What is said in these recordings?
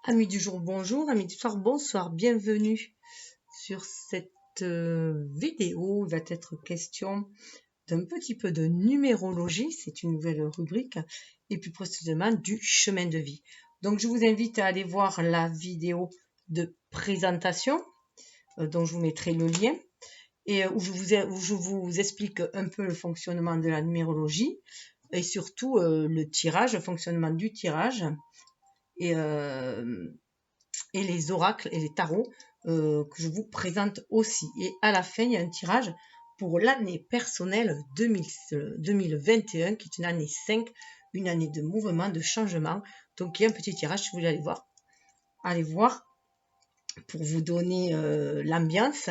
Amis du jour, bonjour. Amis du soir, bonsoir. Bienvenue sur cette vidéo. Il va être question d'un petit peu de numérologie. C'est une nouvelle rubrique. Et plus précisément du chemin de vie. Donc, je vous invite à aller voir la vidéo de présentation dont je vous mettrai le lien. Et où je vous explique un peu le fonctionnement de la numérologie. Et surtout le tirage, le fonctionnement du tirage. Et les oracles et les tarots que je vous présente aussi. Et à la fin, il y a un tirage pour l'année personnelle 2021, qui est une année 5, une année de mouvement, de changement. Donc, il y a un petit tirage, si vous voulez aller voir pour vous donner l'ambiance.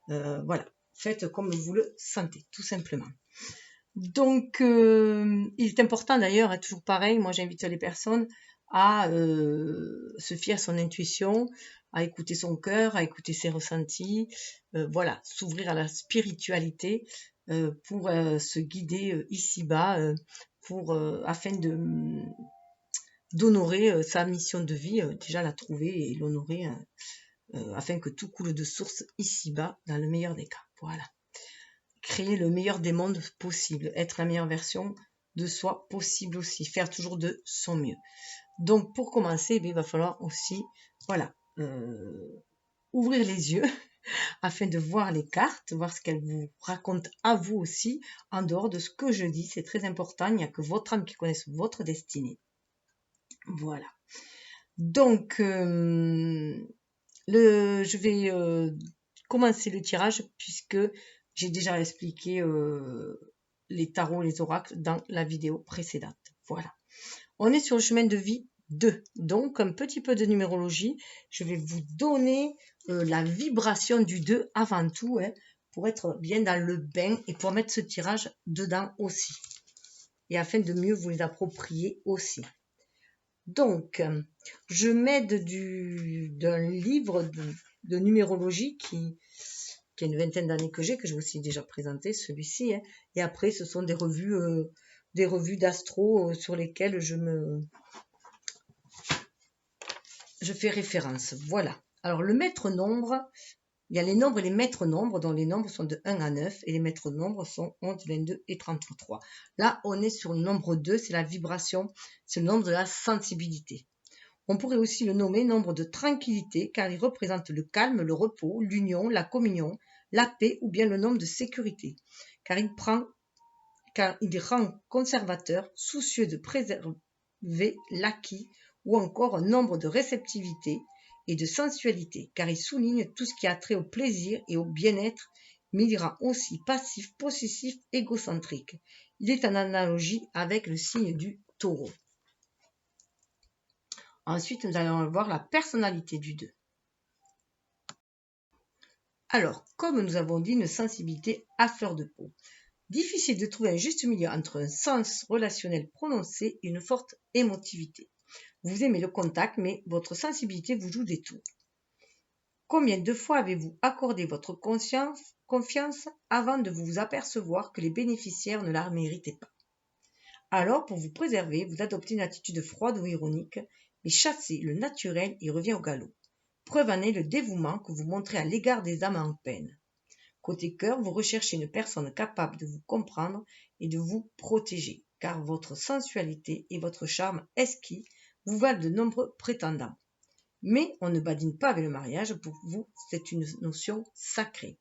Voilà, faites comme vous le sentez, tout simplement. Donc, il est important d'ailleurs, toujours pareil, moi j'invite les personnes à se fier à son intuition, à écouter son cœur, à écouter ses ressentis, voilà, s'ouvrir à la spiritualité pour se guider ici-bas, afin d'honorer sa mission de vie, déjà la trouver et l'honorer afin que tout coule de source ici-bas, dans le meilleur des cas. Voilà. Créer le meilleur des mondes possible, être la meilleure version de soi possible aussi, faire toujours de son mieux. Donc pour commencer, il va falloir aussi, voilà, ouvrir les yeux afin de voir les cartes, voir ce qu'elles vous racontent à vous aussi, en dehors de ce que je dis. C'est très important, il n'y a que votre âme qui connaisse votre destinée. Voilà. Donc, je vais commencer le tirage puisque j'ai déjà expliqué les tarots, les oracles dans la vidéo précédente. Voilà. On est sur le chemin de vie 2. Donc, un petit peu de numérologie. Je vais vous donner la vibration du 2 avant tout, pour être bien dans le bain et pour mettre ce tirage dedans aussi. Et afin de mieux vous les approprier aussi. Donc, je m'aide d'un livre de numérologie qui a une vingtaine d'années que je vous aussi déjà présenté, celui-ci. Et après, ce sont des revues d'astro sur lesquelles je fais référence. Voilà. Alors, le maître nombre, il y a les nombres et les maîtres nombres, dont les nombres sont de 1 à 9, et les maîtres nombres sont 11, 22 et 33. Là, on est sur le nombre 2, c'est la vibration, c'est le nombre de la sensibilité. On pourrait aussi le nommer nombre de tranquillité, car il représente le calme, le repos, l'union, la communion, la paix, ou bien le nombre de sécurité, car il rend conservateur, soucieux de préserver l'acquis, ou encore un nombre de réceptivité et de sensualité, car il souligne tout ce qui a trait au plaisir et au bien-être, mais il rend aussi passif, possessif, égocentrique. Il est en analogie avec le signe du taureau. Ensuite, nous allons voir la personnalité du 2. Alors, comme nous avons dit, une sensibilité à fleur de peau. Difficile de trouver un juste milieu entre un sens relationnel prononcé et une forte émotivité. Vous aimez le contact, mais votre sensibilité vous joue des tours. Combien de fois avez-vous accordé votre confiance avant de vous apercevoir que les bénéficiaires ne la méritaient pas? Alors, pour vous préserver, vous adoptez une attitude froide ou ironique, mais chassez le naturel et revient au galop. Preuve en est le dévouement que vous montrez à l'égard des âmes en peine. Côté cœur, vous recherchez une personne capable de vous comprendre et de vous protéger, car votre sensualité et votre charme exquis vous valent de nombreux prétendants. Mais on ne badine pas avec le mariage, pour vous, c'est une notion sacrée.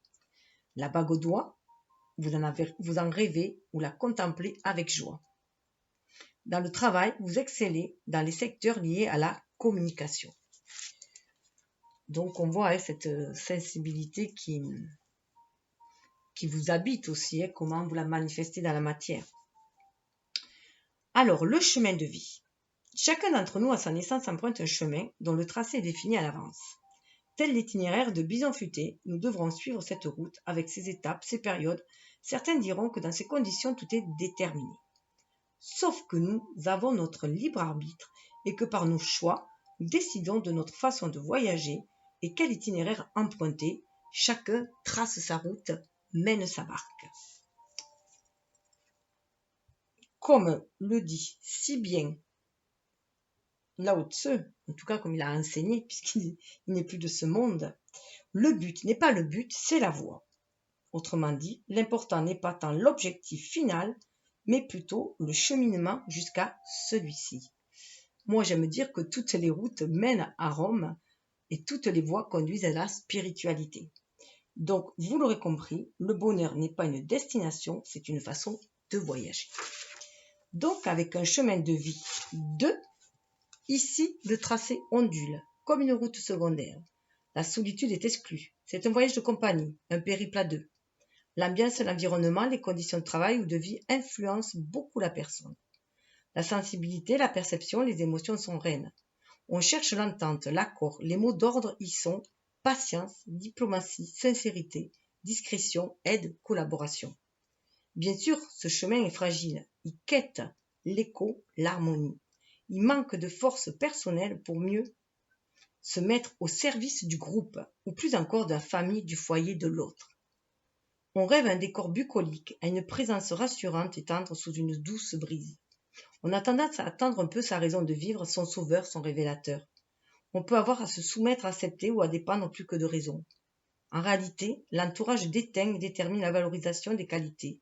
La bague au doigt, vous en rêvez ou la contemplez avec joie. Dans le travail, vous excellez dans les secteurs liés à la communication. Donc on voit cette sensibilité qui vous habite aussi, comment vous la manifestez dans la matière. Alors, le chemin de vie. Chacun d'entre nous, à sa naissance, emprunte un chemin dont le tracé est défini à l'avance. Tel l'itinéraire de Bison Futé, nous devrons suivre cette route avec ses étapes, ses périodes. Certains diront que dans ces conditions, tout est déterminé. Sauf que nous avons notre libre arbitre et que par nos choix, nous décidons de notre façon de voyager et quel itinéraire emprunter. Chacun trace sa route, mène sa barque. Comme le dit si bien Lao Tzu, en tout cas comme il a enseigné, puisqu'il n'est plus de ce monde, le but n'est pas le but, c'est la voie. Autrement dit, l'important n'est pas tant l'objectif final, mais plutôt le cheminement jusqu'à celui-ci. Moi, j'aime dire que toutes les routes mènent à Rome et toutes les voies conduisent à la spiritualité. Donc, vous l'aurez compris, le bonheur n'est pas une destination, c'est une façon de voyager. Donc, avec un chemin de vie 2, ici, le tracé ondule, comme une route secondaire. La solitude est exclue. C'est un voyage de compagnie, un périple à deux. L'ambiance, l'environnement, les conditions de travail ou de vie influencent beaucoup la personne. La sensibilité, la perception, les émotions sont reines. On cherche l'entente, l'accord. Les mots d'ordre y sont patience, diplomatie, sincérité, discrétion, aide, collaboration. Bien sûr, ce chemin est fragile. Il quête l'écho, l'harmonie. Il manque de force personnelle pour mieux se mettre au service du groupe, ou plus encore de la famille, du foyer de l'autre. On rêve un décor bucolique, à une présence rassurante et tendre sous une douce brise. On a tendance à attendre un peu sa raison de vivre, son sauveur, son révélateur. On peut avoir à se soumettre, à accepter ou à dépendre plus que de raison. En réalité, l'entourage déteint et détermine la valorisation des qualités,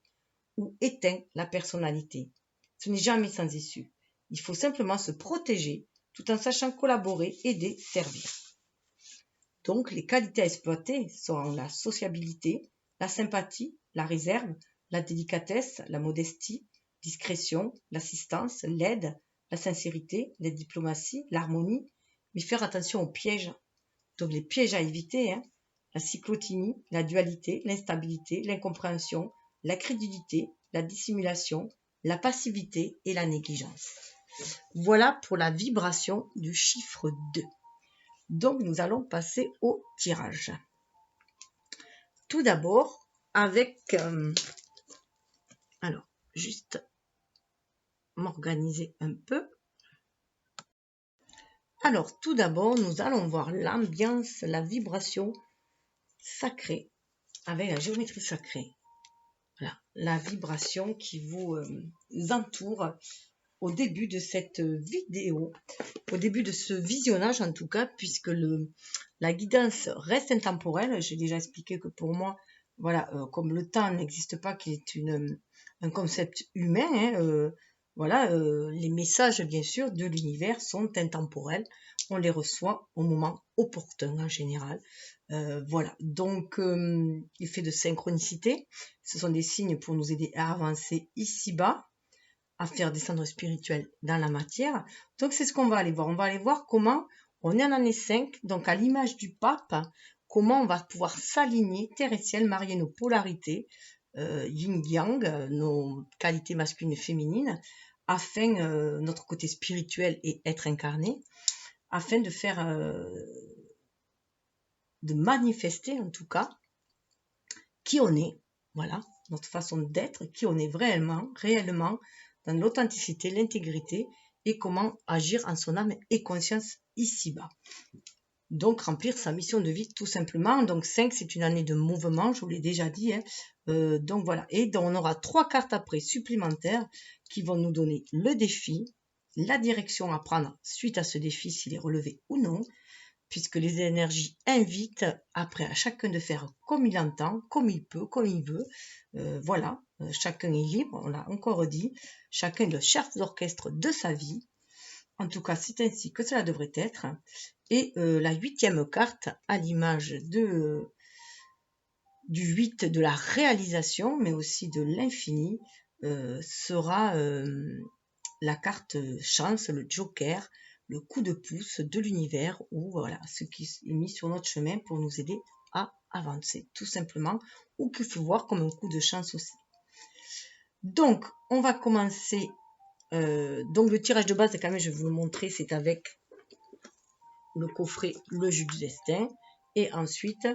ou éteint la personnalité. Ce n'est jamais sans issue. Il faut simplement se protéger, tout en sachant collaborer, aider, servir. Donc, les qualités à exploiter sont la sociabilité, la sympathie, la réserve, la délicatesse, la modestie, discrétion, l'assistance, l'aide, la sincérité, la diplomatie, l'harmonie, mais faire attention aux pièges. Donc les pièges à éviter, la cyclotimie, la dualité, l'instabilité, l'incompréhension, la crédulité, la dissimulation, la passivité et la négligence. Voilà pour la vibration du chiffre 2. Donc nous allons passer au tirage. Tout d'abord avec... alors, juste m'organiser un peu. Alors, tout d'abord, nous allons voir l'ambiance, la vibration sacrée avec la géométrie sacrée. Voilà, la vibration qui vous entoure au début de cette vidéo, au début de ce visionnage en tout cas, puisque la guidance reste intemporelle. J'ai déjà expliqué que pour moi, voilà, comme le temps n'existe pas, qu'il est un concept humain, voilà, les messages bien sûr de l'univers sont intemporels. On les reçoit au moment opportun en général. Voilà, donc l'effet de synchronicité, ce sont des signes pour nous aider à avancer ici-bas, à faire descendre le spirituel dans la matière. Donc c'est ce qu'on va aller voir. On va aller voir comment on est en année 5, donc à l'image du pape, comment on va pouvoir s'aligner, terre et ciel, marier nos polarités, yin-yang, nos qualités masculines et féminines, afin, notre côté spirituel et être incarné, afin de faire, de manifester en tout cas qui on est, voilà, notre façon d'être, qui on est réellement, dans l'authenticité, l'intégrité et comment agir en son âme et conscience ici-bas. Donc remplir sa mission de vie tout simplement. Donc 5, c'est une année de mouvement, je vous l'ai déjà dit. Donc voilà, et donc, on aura 3 cartes après supplémentaires qui vont nous donner le défi, la direction à prendre suite à ce défi, s'il est relevé ou non, puisque les énergies invitent après à chacun de faire comme il entend, comme il peut, comme il veut. Voilà, chacun est libre, on l'a encore dit, chacun est le chef d'orchestre de sa vie. En tout cas, c'est ainsi que cela devrait être. Et la 8e carte, à l'image du 8 de la réalisation, mais aussi de l'infini, sera la carte chance, le joker, le coup de pouce de l'univers, ou voilà, ce qui est mis sur notre chemin pour nous aider à avancer, tout simplement, ou qu'il faut voir comme un coup de chance aussi. Donc, on va commencer. Donc, le tirage de base, quand même, je vais vous le montrer, c'est avec le coffret, le jus du destin. Et ensuite,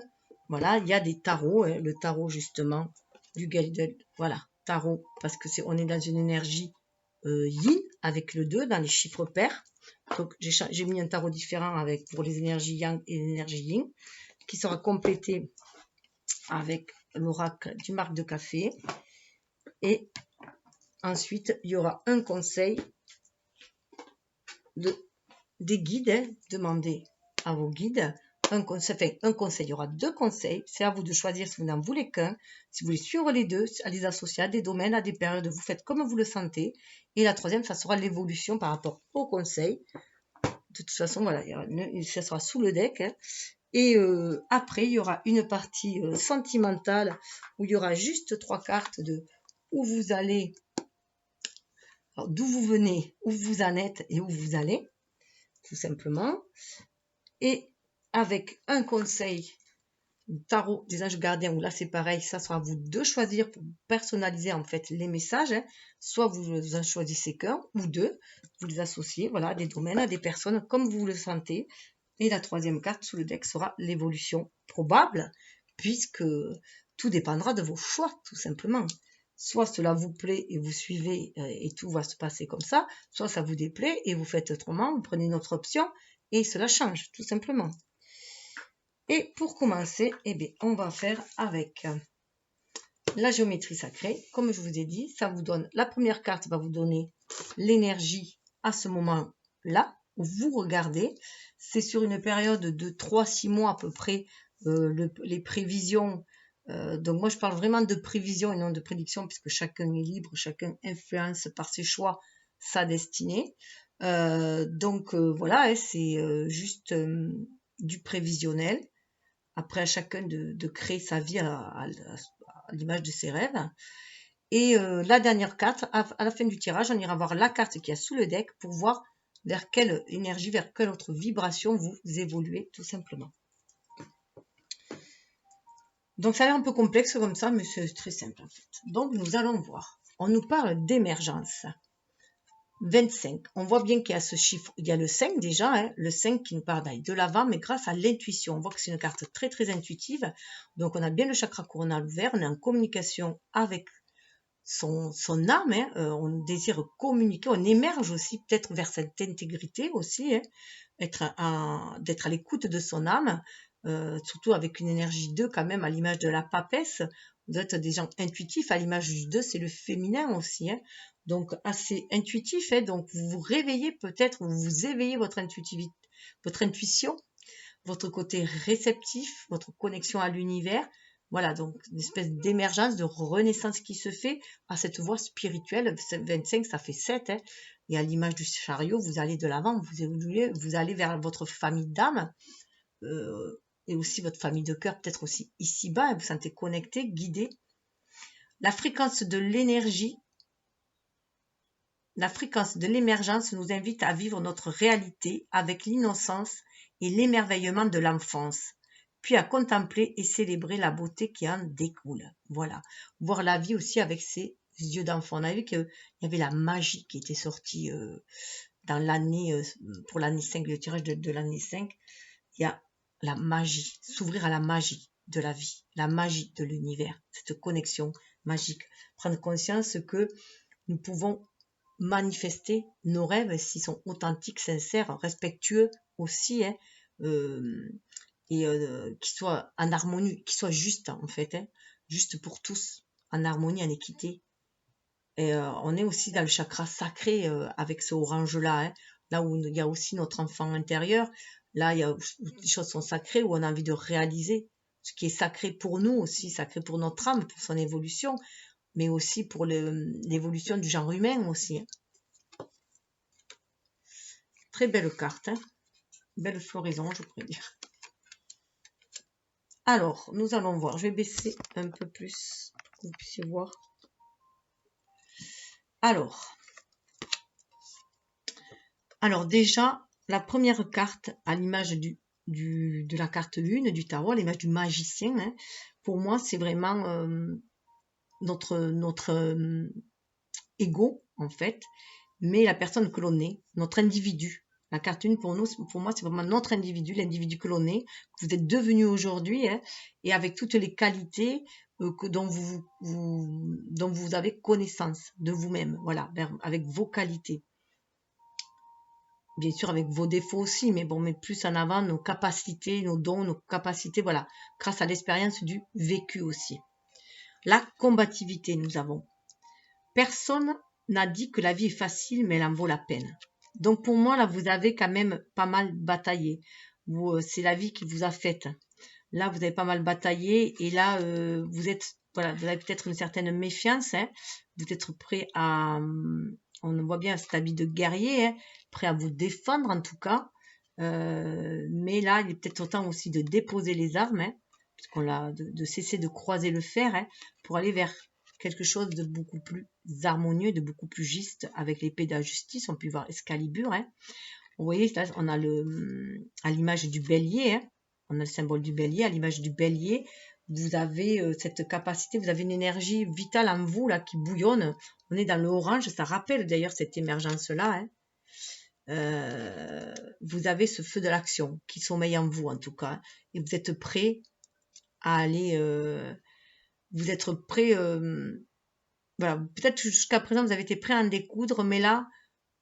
voilà, il y a des tarots, le tarot justement du Guided, voilà, tarot, parce que on est dans une énergie yin avec le 2 dans les chiffres pairs. Donc j'ai mis un tarot différent pour les énergies yang et l'énergie yin, qui sera complété avec l'oracle du marc de café. Et ensuite, il y aura un conseil des guides, hein, demandez à vos guides un conseil, il y aura 2 conseils, c'est à vous de choisir si vous n'en voulez qu'un, si vous voulez suivre les 2, à les associer à des domaines, à des périodes, vous faites comme vous le sentez, et la troisième, ça sera l'évolution par rapport au conseil. De toute façon, voilà, ça sera sous le deck, hein. Et après, il y aura une partie sentimentale où il y aura juste 3 cartes de où vous allez, d'où vous venez, où vous en êtes et où vous allez, tout simplement. Et avec un conseil tarot des anges gardiens, où là c'est pareil, ça sera à vous de choisir pour personnaliser en fait les messages, hein. Soit vous en choisissez qu'un ou 2, vous les associez, voilà, à des domaines, à des personnes comme vous le sentez. Et la troisième carte sous le deck sera l'évolution probable, puisque tout dépendra de vos choix, tout simplement. Soit cela vous plaît et vous suivez et tout va se passer comme ça, soit ça vous déplaît et vous faites autrement, vous prenez une autre option et cela change, tout simplement. Et pour commencer, eh bien, on va faire avec la géométrie sacrée. Comme je vous ai dit, ça vous donne, la première carte va vous donner l'énergie à ce moment-là, où vous regardez. C'est sur une période de 3-6 mois à peu près, les prévisions. Donc moi, je parle vraiment de prévision et non de prédiction, puisque chacun est libre, chacun influence par ses choix sa destinée. Donc voilà, c'est juste du prévisionnel. Après, à chacun de créer sa vie à l'image de ses rêves. Et la dernière carte, à la fin du tirage, on ira voir la carte qui est sous le deck pour voir vers quelle énergie, vers quelle autre vibration vous évoluez, tout simplement. Donc, ça a l'air un peu complexe comme ça, mais c'est très simple en fait. Donc, nous allons voir. On nous parle d'émergence. 25. On voit bien qu'il y a ce chiffre, il y a le 5 déjà, hein, le 5 qui nous parle d'aller de l'avant, mais grâce à l'intuition. On voit que c'est une carte très très intuitive. Donc on a bien le chakra coronal ouvert, on est en communication avec son âme, hein, on désire communiquer, on émerge aussi peut-être vers cette intégrité aussi, hein, d'être à l'écoute de son âme, surtout avec une énergie 2 quand même, à l'image de la papesse. Vous êtes des gens intuitifs, à l'image du 2, c'est le féminin aussi, hein. Donc assez intuitif, hein, donc vous vous réveillez peut-être, vous éveillez votre intuitivité, votre intuition, votre côté réceptif, votre connexion à l'univers. Voilà, donc une espèce d'émergence, de renaissance qui se fait à cette voie spirituelle. 25, ça fait 7, hein. Et à l'image du chariot, vous allez de l'avant, vous allez vers votre famille d'âme, et aussi votre famille de cœur, peut-être aussi ici-bas, vous vous sentez connecté, guidé. La fréquence de l'énergie, la fréquence de l'émergence nous invite à vivre notre réalité avec l'innocence et l'émerveillement de l'enfance, puis à contempler et célébrer la beauté qui en découle. Voilà, voir la vie aussi avec ses yeux d'enfant. On a vu qu'il y avait la magie qui était sortie dans l'année, pour l'année 5, le tirage de l'année 5. Il y a la magie, s'ouvrir à la magie de la vie, la magie de l'univers, cette connexion magique. Prendre conscience que nous pouvons manifester nos rêves s'ils sont authentiques, sincères, respectueux aussi, hein, et qu'ils soient en harmonie, qu'ils soient justes en fait, hein, juste pour tous, en harmonie, en équité. Et on est aussi dans le chakra sacré avec ce orange là, hein, là où il y a aussi notre enfant intérieur. Là, il y a des choses sont sacrées où on a envie de réaliser ce qui est sacré pour nous aussi, sacré pour notre âme, pour son évolution, mais aussi pour l'évolution du genre humain aussi, hein. Très belle carte, hein. Belle floraison, je pourrais dire. Alors, nous allons voir. Je vais baisser un peu plus pour que vous puissiez voir. Alors déjà, la première carte, à l'image de la carte 1 du tarot, à l'image du magicien, hein, pour moi, c'est vraiment notre ego, en fait, mais la personne que l'on est, notre individu. La carte 1, pour moi, c'est vraiment notre individu, l'individu que l'on est, que vous êtes devenu aujourd'hui, hein, et avec toutes les qualités dont vous avez connaissance de vous-même, voilà, avec vos qualités. Bien sûr, avec vos défauts aussi, mais bon, mettre plus en avant nos capacités, nos dons, nos capacités, voilà, grâce à l'expérience du vécu aussi. La combativité, nous avons. Personne n'a dit que la vie est facile, mais elle en vaut la peine. Donc pour moi, là, vous avez quand même pas mal bataillé. C'est la vie qui vous a faite. Là, vous avez pas mal bataillé et là, vous êtes, voilà, vous avez peut-être une certaine méfiance. Hein. Vous êtes prêt à, on voit bien cet habit de guerrier, hein, prêt à vous défendre en tout cas. Mais là, il est peut-être temps aussi de déposer les armes, hein, puisqu'on l'a, de cesser de croiser le fer, hein, pour aller vers quelque chose de beaucoup plus harmonieux, de beaucoup plus juste avec l'épée de la justice. On peut voir Excalibur. Hein. Vous voyez, là, on a à l'image du bélier, hein, on a le symbole du bélier, à l'image du bélier, vous avez cette capacité, vous avez une énergie vitale en vous là qui bouillonne. On est dans le orange, ça rappelle d'ailleurs cette émergence-là. Hein. Vous avez ce feu de l'action qui sommeille en vous en tout cas. Et vous êtes prêt à aller... vous êtes prêt... voilà, peut-être jusqu'à présent vous avez été prêt à en découdre, mais là,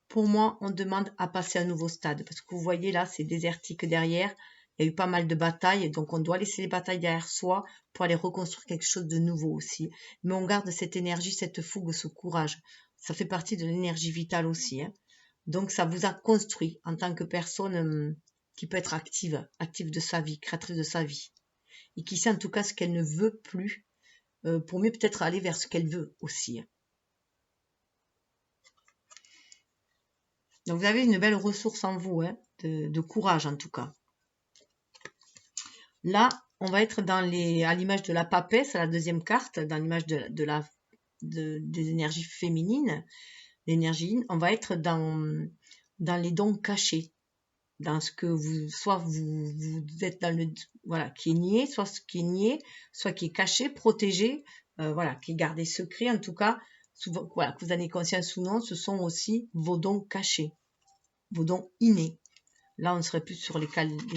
pour moi, on demande à passer à un nouveau stade. Parce que vous voyez là, c'est désertique derrière. Il y a eu pas mal de batailles. Donc, on doit laisser les batailles derrière soi pour aller reconstruire quelque chose de nouveau aussi. Mais on garde cette énergie, cette fougue, ce courage. Ça fait partie de l'énergie vitale aussi. Hein. Donc, ça vous a construit en tant que personne qui peut être active de sa vie, créatrice de sa vie. Et qui sait en tout cas ce qu'elle ne veut plus. Pour mieux peut-être aller vers ce qu'elle veut aussi. Hein. Donc, vous avez une belle ressource en vous, hein, de courage en tout cas. Là, on va être à l'image de la papesse, la deuxième carte, dans l'image des énergies féminines, l'énergie. On va être dans les dons cachés, dans ce que soit vous êtes dans le, voilà, qui est nié, soit ce qui est nié, soit qui est caché, protégé, voilà, qui est gardé secret. En tout cas, souvent, voilà, que vous en ayez conscience ou non, ce sont aussi vos dons cachés, vos dons innés. Là, on serait plus sur les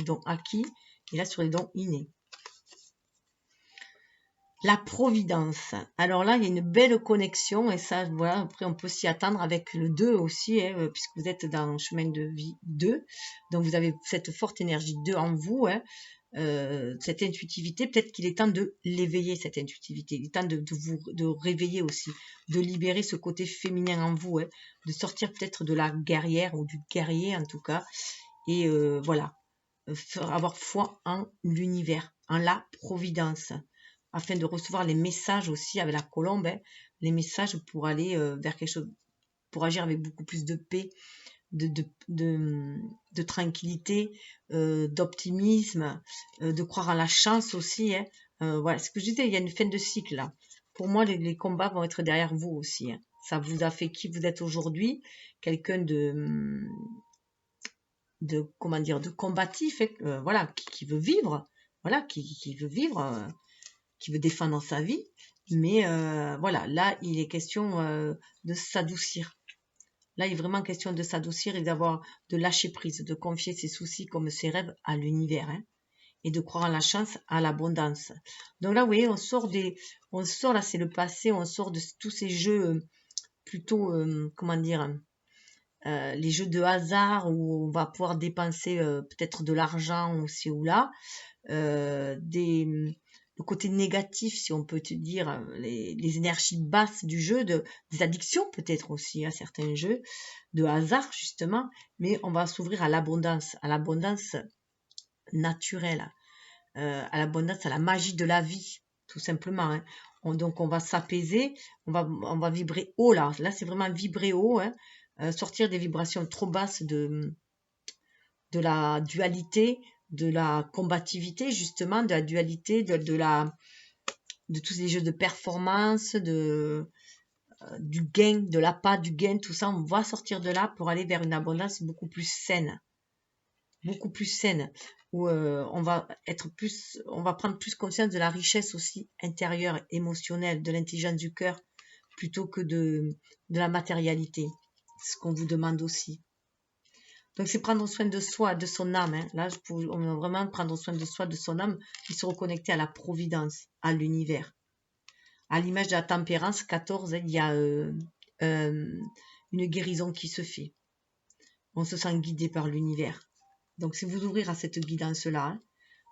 dons acquis, et là sur les dons innés. La providence. Alors là, il y a une belle connexion et ça, voilà, après on peut s'y attendre avec le 2 aussi, hein, puisque vous êtes dans le chemin de vie 2. Donc vous avez cette forte énergie 2 en vous, hein, cette intuitivité. Peut-être qu'il est temps de l'éveiller, cette intuitivité. Il est temps de réveiller aussi, de libérer ce côté féminin en vous, hein, de sortir peut-être de la guerrière ou du guerrier en tout cas. Et voilà, avoir foi en l'univers, en la providence, afin de recevoir les messages aussi avec la colombe, hein, les messages pour aller vers quelque chose, pour agir avec beaucoup plus de paix, de tranquillité, d'optimisme, de croire en la chance aussi. Hein. Voilà, ce que je disais, il y a une fin de cycle là. Pour moi, les combats vont être derrière vous aussi. Hein. Ça vous a fait qui vous êtes aujourd'hui, quelqu'un comment dire, de combatif, hein, voilà, qui veut vivre, voilà, qui veut vivre, qui veut défendre sa vie, mais voilà, là il est question de s'adoucir. Là il est vraiment question de s'adoucir et de lâcher prise, de confier ses soucis comme ses rêves à l'univers, hein, et de croire à la chance, à l'abondance. Donc là vous voyez, on sort là, c'est le passé, on sort de tous ces jeux plutôt, comment dire, les jeux de hasard où on va pouvoir dépenser peut-être de l'argent aussi ou là, le côté négatif, si on peut te dire, les énergies basses du jeu, des addictions peut-être aussi à certains jeux, de hasard justement, mais on va s'ouvrir à l'abondance naturelle, à l'abondance, à la magie de la vie, tout simplement. Hein. Donc on va s'apaiser, on va vibrer haut là. Là c'est vraiment vibrer haut, hein, sortir des vibrations trop basses de la dualité, de la combativité justement, de la dualité, de tous les jeux de performance, du gain, de l'appât, du gain, tout ça, on va sortir de là pour aller vers une abondance beaucoup plus saine, où on va prendre plus conscience de la richesse aussi intérieure, émotionnelle, de l'intelligence du cœur, plutôt que de la matérialité. C'est ce qu'on vous demande aussi. Donc, c'est prendre soin de soi, de son âme. Hein. Là, on va vraiment prendre soin de soi, de son âme, et se reconnecter à la providence, à l'univers. À l'image de la tempérance 14, il y a une guérison qui se fait. On se sent guidé par l'univers. Donc, c'est vous ouvrir à cette guidance-là. Hein.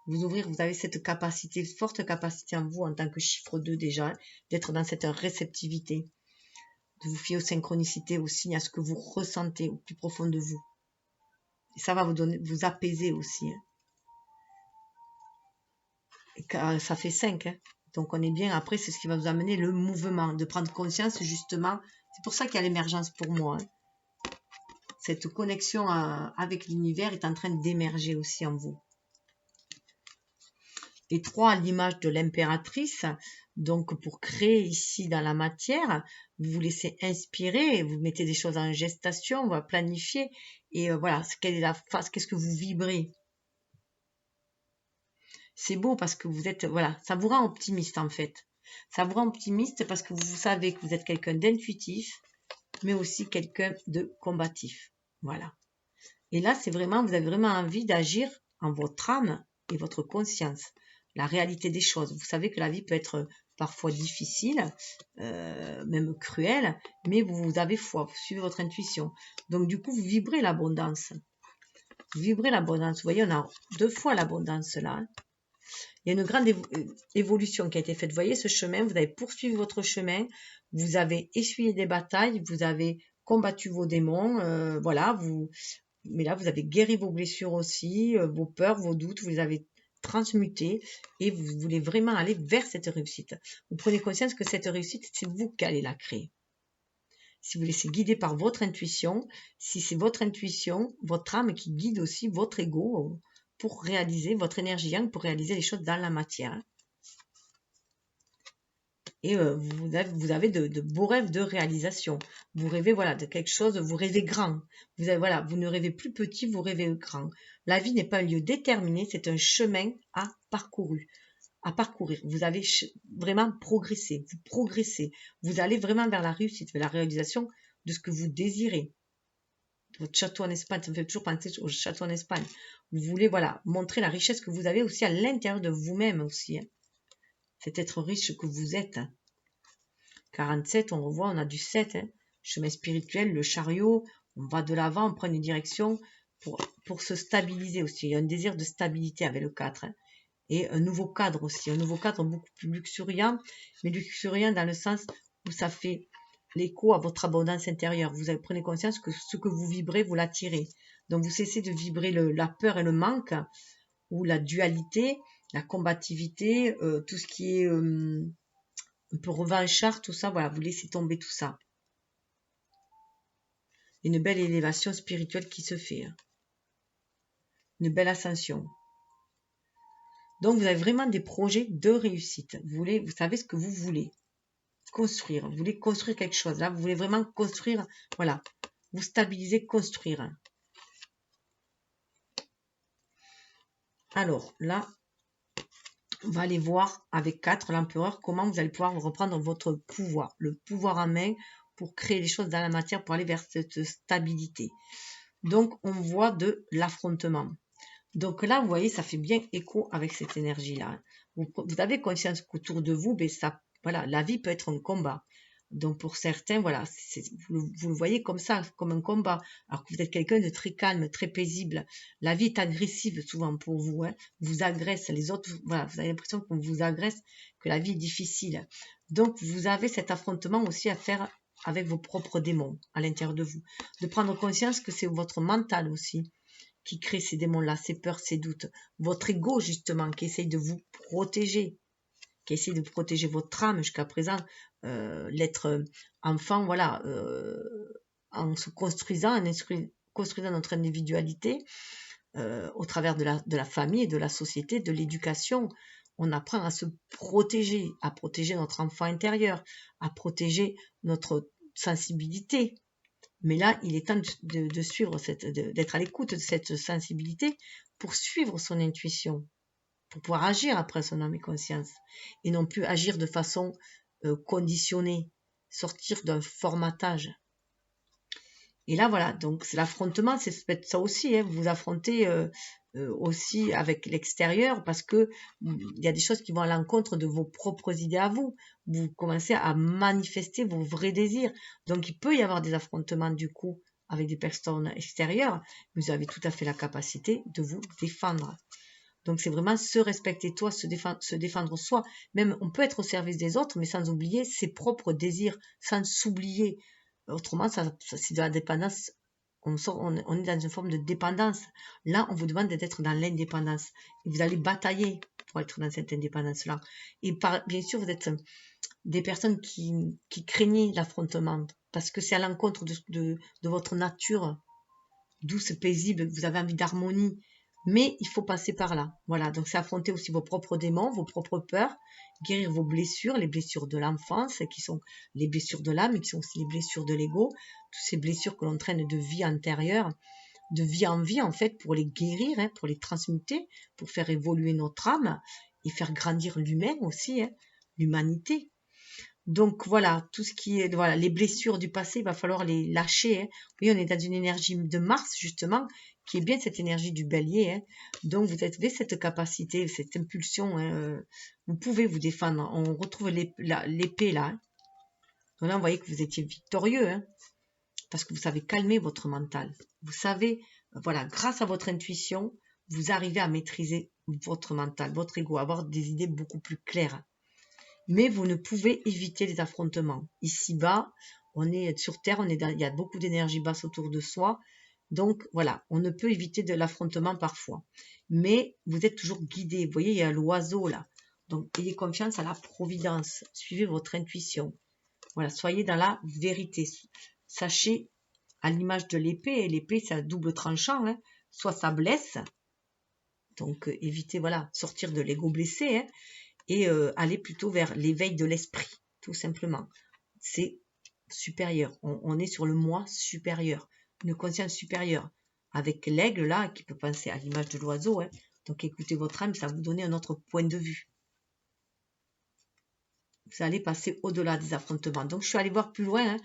Vous avez cette capacité, forte capacité en vous, en tant que chiffre 2 déjà, d'être dans cette réceptivité, de vous fier aux synchronicités, aux signes, à ce que vous ressentez au plus profond de vous. Et ça va vous apaiser aussi. Hein. Et car ça fait 5. Hein. Donc on est bien, après c'est ce qui va vous amener le mouvement, de prendre conscience justement. C'est pour ça qu'il y a l'émergence pour moi. Hein. Cette connexion avec l'univers est en train d'émerger aussi en vous. Et 3 à l'image de l'impératrice, donc pour créer ici dans la matière, vous vous laissez inspirer, vous mettez des choses en gestation, on va planifier, et voilà, quelle est la phase, qu'est-ce que vous vibrez. C'est beau parce que vous êtes, voilà, ça vous rend optimiste en fait. Ça vous rend optimiste parce que vous savez que vous êtes quelqu'un d'intuitif, mais aussi quelqu'un de combatif. Voilà. Et là, c'est vraiment, vous avez vraiment envie d'agir en votre âme et votre conscience. La réalité des choses. Vous savez que la vie peut être parfois difficile, même cruelle, mais vous avez foi, vous suivez votre intuition. Donc du coup, vous vibrez l'abondance. Vous vibrez l'abondance. Vous voyez, on a 2 fois l'abondance là. Hein. Il y a une grande évolution qui a été faite. Vous voyez ce chemin, vous avez poursuivi votre chemin, vous avez essuyé des batailles, vous avez combattu vos démons, voilà, mais là, vous avez guéri vos blessures aussi, vos peurs, vos doutes, vous les avez transmutés et vous voulez vraiment aller vers cette réussite. Vous prenez conscience que cette réussite, c'est vous qui allez la créer. Si vous laissez guider par votre intuition, si c'est votre intuition, votre âme qui guide aussi votre ego pour réaliser votre énergie, pour réaliser les choses dans la matière. Et vous avez de beaux rêves de réalisation. Vous rêvez voilà, de quelque chose, vous rêvez grand. Vous ne rêvez plus petit, vous rêvez grand. La vie n'est pas un lieu déterminé, c'est un chemin à parcourir. Vous avez vraiment progressé, vous progressez. Vous allez vraiment vers la réussite, vers la réalisation de ce que vous désirez. Votre château en Espagne, ça me fait toujours penser au château en Espagne. Vous voulez voilà, montrer la richesse que vous avez aussi à l'intérieur de vous-même aussi. Hein. C'est être riche que vous êtes. 47, on revoit, on a du 7. Hein. Chemin spirituel, le chariot, on va de l'avant, on prend une direction pour se stabiliser aussi. Il y a un désir de stabilité avec le 4. Hein. Et un nouveau cadre aussi, un nouveau cadre beaucoup plus luxuriant, mais luxuriant dans le sens où ça fait l'écho à votre abondance intérieure. Vous prenez conscience que ce que vous vibrez, vous l'attirez. Donc vous cessez de vibrer la peur et le manque, ou la dualité, la combativité, tout ce qui est un peu revanchard, tout ça, voilà, vous laissez tomber tout ça. Une belle élévation spirituelle qui se fait. Hein. Une belle ascension. Donc, vous avez vraiment des projets de réussite. Vous savez ce que vous voulez construire. Vous voulez construire quelque chose. Là, vous voulez vraiment construire, voilà, vous stabiliser, construire. Alors, là, on va aller voir avec 4, l'empereur, comment vous allez pouvoir reprendre votre pouvoir. Le pouvoir en main pour créer les choses dans la matière, pour aller vers cette stabilité. Donc, on voit de l'affrontement. Donc là, vous voyez, ça fait bien écho avec cette énergie-là. Vous avez conscience qu'autour de vous, ben ça, voilà, la vie peut être un combat. Donc pour certains, voilà, vous le voyez comme ça, comme un combat. Alors que vous êtes quelqu'un de très calme, très paisible. La vie est agressive souvent pour vous. Hein. Vous agresse les autres. Voilà, vous avez l'impression qu'on vous agresse, que la vie est difficile. Donc vous avez cet affrontement aussi à faire avec vos propres démons à l'intérieur de vous. De prendre conscience que c'est votre mental aussi qui crée ces démons-là, ces peurs, ces doutes. Votre ego, justement, qui essaye de vous protéger, qui essaye de protéger votre âme jusqu'à présent, l'être enfant, voilà, en se construisant, construisant notre individualité, au travers de la famille et de la société, de l'éducation. On apprend à se protéger, à protéger notre enfant intérieur, à protéger notre sensibilité. Mais là, il est temps de suivre d'être à l'écoute de cette sensibilité pour suivre son intuition, pour pouvoir agir après son âme et conscience, et non plus agir de façon conditionnée, sortir d'un formatage. Et là, voilà, donc c'est l'affrontement, c'est ça aussi, hein, vous affrontez aussi avec l'extérieur parce que il y a des choses qui vont à l'encontre de vos propres idées à vous. Vous commencez à manifester vos vrais désirs. Donc, il peut y avoir des affrontements du coup avec des personnes extérieures. Vous avez tout à fait la capacité de vous défendre. Donc, c'est vraiment se respecter toi, se défendre soi. Même, on peut être au service des autres, mais sans oublier ses propres désirs, sans s'oublier. Autrement, c'est de la dépendance. On est dans une forme de dépendance. Là, on vous demande d'être dans l'indépendance. Et vous allez batailler pour être dans cette indépendance-là. Et bien sûr, vous êtes des personnes qui craignent l'affrontement. Parce que c'est à l'encontre de votre nature douce, paisible. Vous avez envie d'harmonie. Mais il faut passer par là. Voilà, donc c'est affronter aussi vos propres démons, vos propres peurs, guérir vos blessures, les blessures de l'enfance, qui sont les blessures de l'âme, qui sont aussi les blessures de l'ego, toutes ces blessures que l'on traîne de vie antérieure, de vie en vie, en fait, pour les guérir, hein, pour les transmuter, pour faire évoluer notre âme et faire grandir l'humain aussi, hein, l'humanité. Donc voilà, tout ce qui est, voilà, les blessures du passé, il va falloir les lâcher. Hein. Oui, on est dans une énergie de Mars, justement, qui est bien cette énergie du bélier. Hein. Donc vous avez cette capacité, cette impulsion. Hein, vous pouvez vous défendre. On retrouve l'épée là. Hein. Donc là, on voyait que vous étiez victorieux. Hein, parce que vous savez calmer votre mental. Vous savez, voilà, grâce à votre intuition, vous arrivez à maîtriser votre mental, votre ego, avoir des idées beaucoup plus claires. Mais vous ne pouvez éviter les affrontements. Ici-bas, on est sur Terre, il y a beaucoup d'énergie basse autour de soi. Donc voilà, on ne peut éviter de l'affrontement parfois. Mais vous êtes toujours guidé. Vous voyez, il y a l'oiseau là. Donc ayez confiance à la providence. Suivez votre intuition. Voilà, soyez dans la vérité. Sachez, à l'image de l'épée, et l'épée c'est un double tranchant, hein, soit ça blesse, donc évitez, voilà, sortir de l'ego blessé, hein, et aller plutôt vers l'éveil de l'esprit, tout simplement. C'est supérieur, on est sur le moi supérieur, une conscience supérieure, avec l'aigle là, qui peut penser à l'image de l'oiseau, hein, donc écoutez votre âme, ça va vous donner un autre point de vue. Vous allez passer au-delà des affrontements. Donc je suis allée voir plus loin, hein.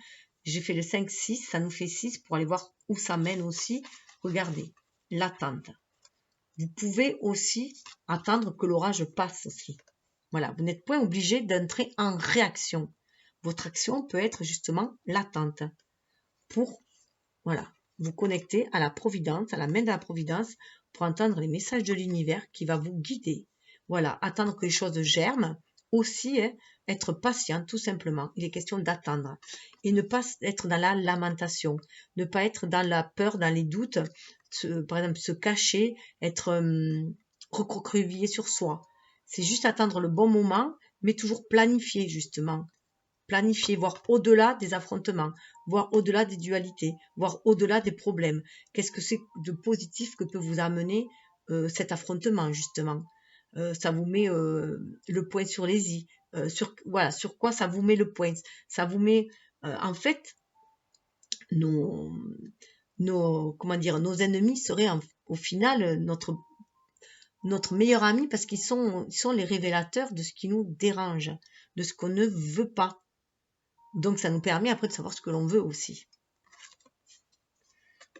J'ai fait le 5-6, ça nous fait 6 pour aller voir où ça mène aussi. Regardez, l'attente. Vous pouvez aussi attendre que l'orage passe aussi. Voilà, vous n'êtes point obligé d'entrer en réaction. Votre action peut être justement l'attente pour, voilà, vous connecter à la providence, à la main de la providence pour entendre les messages de l'univers qui va vous guider. Voilà, attendre que les choses germent. Aussi, hein, être patient, tout simplement. Il est question d'attendre. Et ne pas être dans la lamentation. Ne pas être dans la peur, dans les doutes. Par exemple, se cacher, être recroquevillé sur soi. C'est juste attendre le bon moment, mais toujours planifier, justement. Planifier, voir au-delà des affrontements, voir au-delà des dualités, voir au-delà des problèmes. Qu'est-ce que c'est de positif que peut vous amener cet affrontement, justement. Ça vous met le point sur les i. Voilà, sur quoi ça vous met le point. Ça vous met, en fait, nos ennemis seraient au final notre meilleur ami parce qu'ils sont les révélateurs de ce qui nous dérange, de ce qu'on ne veut pas. Donc ça nous permet après de savoir ce que l'on veut aussi.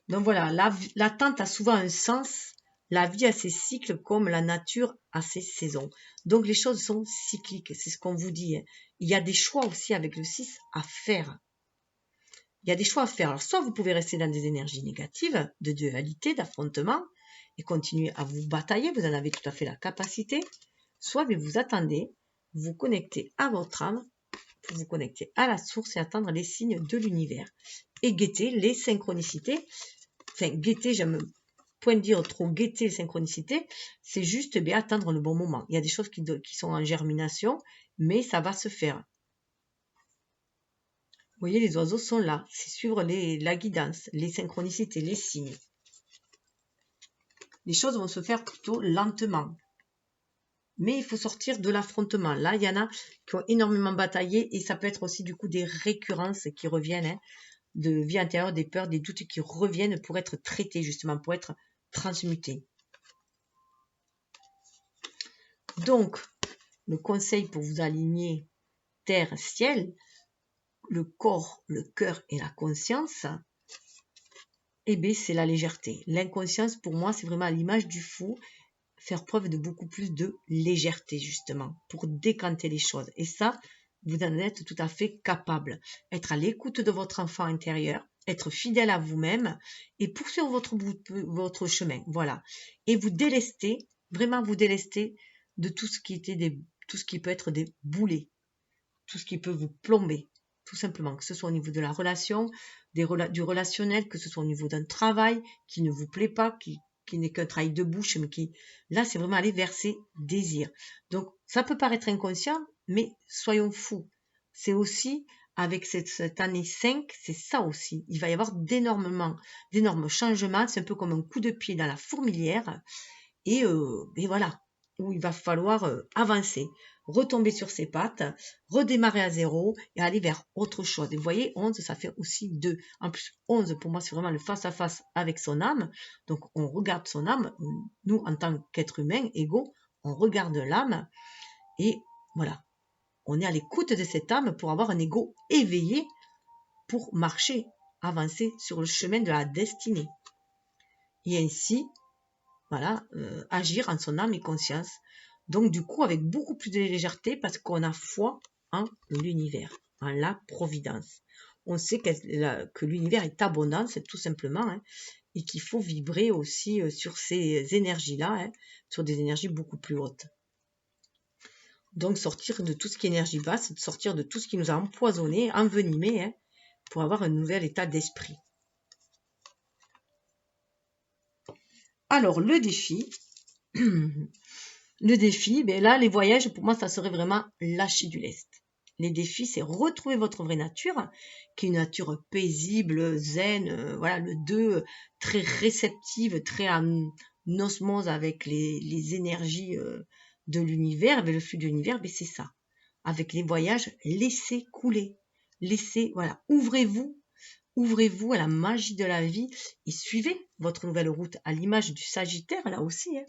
Donc voilà, l'attente a souvent un sens. La vie a ses cycles comme la nature a ses saisons. Donc les choses sont cycliques, c'est ce qu'on vous dit. Il y a des choix aussi avec le 6 à faire. Il y a des choix à faire. Alors soit vous pouvez rester dans des énergies négatives, de dualité, d'affrontement, et continuer à vous batailler, vous en avez tout à fait la capacité. Soit vous attendez, vous connectez à votre âme, pour vous connecter à la source et attendre les signes de l'univers. Et guetter les synchronicités. Enfin, guetter, j'aime point dire trop guetter les synchronicités, c'est juste attendre le bon moment. Il y a des choses qui sont en germination, mais ça va se faire. Vous voyez, les oiseaux sont là. C'est suivre la guidance, les synchronicités, les signes. Les choses vont se faire plutôt lentement. Mais il faut sortir de l'affrontement. Là, il y en a qui ont énormément bataillé et ça peut être aussi du coup des récurrences qui reviennent, hein, de vie intérieure, des peurs, des doutes qui reviennent pour être traités justement, pour être transmutés. Donc, le conseil pour vous aligner terre, ciel, le corps, le cœur et la conscience, eh bien, c'est la légèreté. L'inconscience, pour moi, c'est vraiment à l'image du fou, faire preuve de beaucoup plus de légèreté, justement, pour décanter les choses. Et ça, vous en êtes tout à fait capable. Être à l'écoute de votre enfant intérieur, être fidèle à vous-même et poursuivre votre chemin. Voilà. Et vous délester, vraiment vous délester de tout ce qui peut être des boulets, tout ce qui peut vous plomber, tout simplement, que ce soit au niveau de la relation, du relationnel, que ce soit au niveau d'un travail qui ne vous plaît pas, qui n'est qu'un travail de bouche, mais qui, là, c'est vraiment aller vers ses désirs. Donc, ça peut paraître inconscient, mais soyons fous. C'est aussi, avec cette année 5, c'est ça aussi. Il va y avoir d'énormes changements. C'est un peu comme un coup de pied dans la fourmilière. Et voilà, où il va falloir avancer, retomber sur ses pattes, redémarrer à zéro et aller vers autre chose. Et vous voyez, 11, ça fait aussi 2. En plus, 11, pour moi, c'est vraiment le face-à-face avec son âme. Donc, on regarde son âme. Nous, en tant qu'être humain, égaux, on regarde l'âme. Et voilà, on est à l'écoute de cette âme pour avoir un ego éveillé pour marcher, avancer sur le chemin de la destinée. Et ainsi, voilà, agir en son âme et conscience. Donc, du coup, avec beaucoup plus de légèreté parce qu'on a foi en l'univers, en la providence. On sait que l'univers est abondance, tout simplement, hein, et qu'il faut vibrer aussi sur ces énergies-là, hein, sur des énergies beaucoup plus hautes. Donc, sortir de tout ce qui est énergie basse, sortir de tout ce qui nous a empoisonné, envenimé, hein, pour avoir un nouvel état d'esprit. Alors, le défi, ben là, les voyages, pour moi, ça serait vraiment lâcher du lest. Les défis, c'est retrouver votre vraie nature, qui est une nature paisible, zen, voilà, le 2, très réceptive, très en osmose avec les énergies de l'univers, avec le flux de l'univers, ben c'est ça. Avec les voyages, laissez couler, voilà, ouvrez-vous à la magie de la vie et suivez votre nouvelle route à l'image du Sagittaire, là aussi. Hein.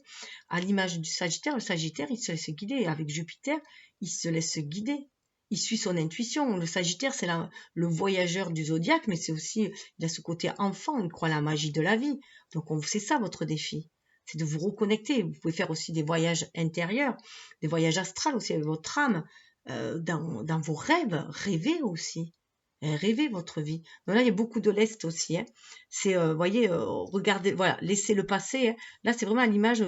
À l'image du Sagittaire, le Sagittaire, il se laisse guider. Avec Jupiter, il se laisse guider. Il suit son intuition. Le Sagittaire, c'est le voyageur du zodiaque, mais c'est aussi, il a ce côté enfant, il croit à la magie de la vie. Donc, c'est ça votre défi. C'est de vous reconnecter. Vous pouvez faire aussi des voyages intérieurs, des voyages astrales aussi avec votre âme, dans vos rêves. Rêvez aussi. Rêvez votre vie. Donc là, il y a beaucoup de lest aussi. Hein. C'est, voyez, regardez, voilà, laissez le passer. Hein. Là, c'est vraiment à l'image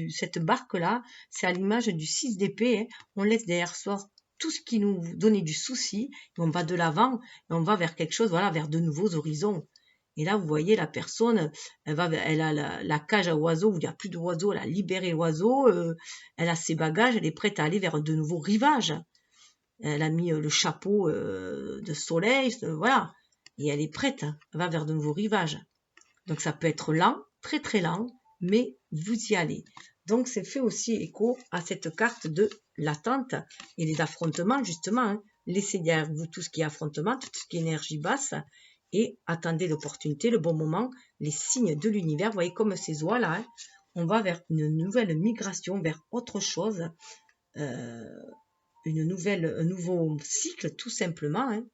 cette barque-là, c'est à l'image du 6 d'épée. Hein. On laisse derrière soi tout ce qui nous donnait du souci, et on va de l'avant, et on va vers quelque chose, voilà, vers de nouveaux horizons. Et là, vous voyez, la personne, elle a la cage à oiseaux, où il n'y a plus d'oiseaux, elle a libéré l'oiseau, elle a ses bagages, elle est prête à aller vers de nouveaux rivages. Elle a mis le chapeau de soleil, voilà. Et elle est prête, hein, elle va vers de nouveaux rivages. Donc ça peut être lent, très très lent, mais vous y allez. Donc c'est fait aussi écho à cette carte de l'attente et les affrontements, justement. Hein. Laissez derrière vous tout ce qui est affrontement, tout ce qui est énergie basse, et attendez l'opportunité, le bon moment, les signes de l'univers. Vous voyez comme ces oies-là, hein, on va vers une nouvelle migration, vers autre chose. Un nouveau cycle tout simplement, hein,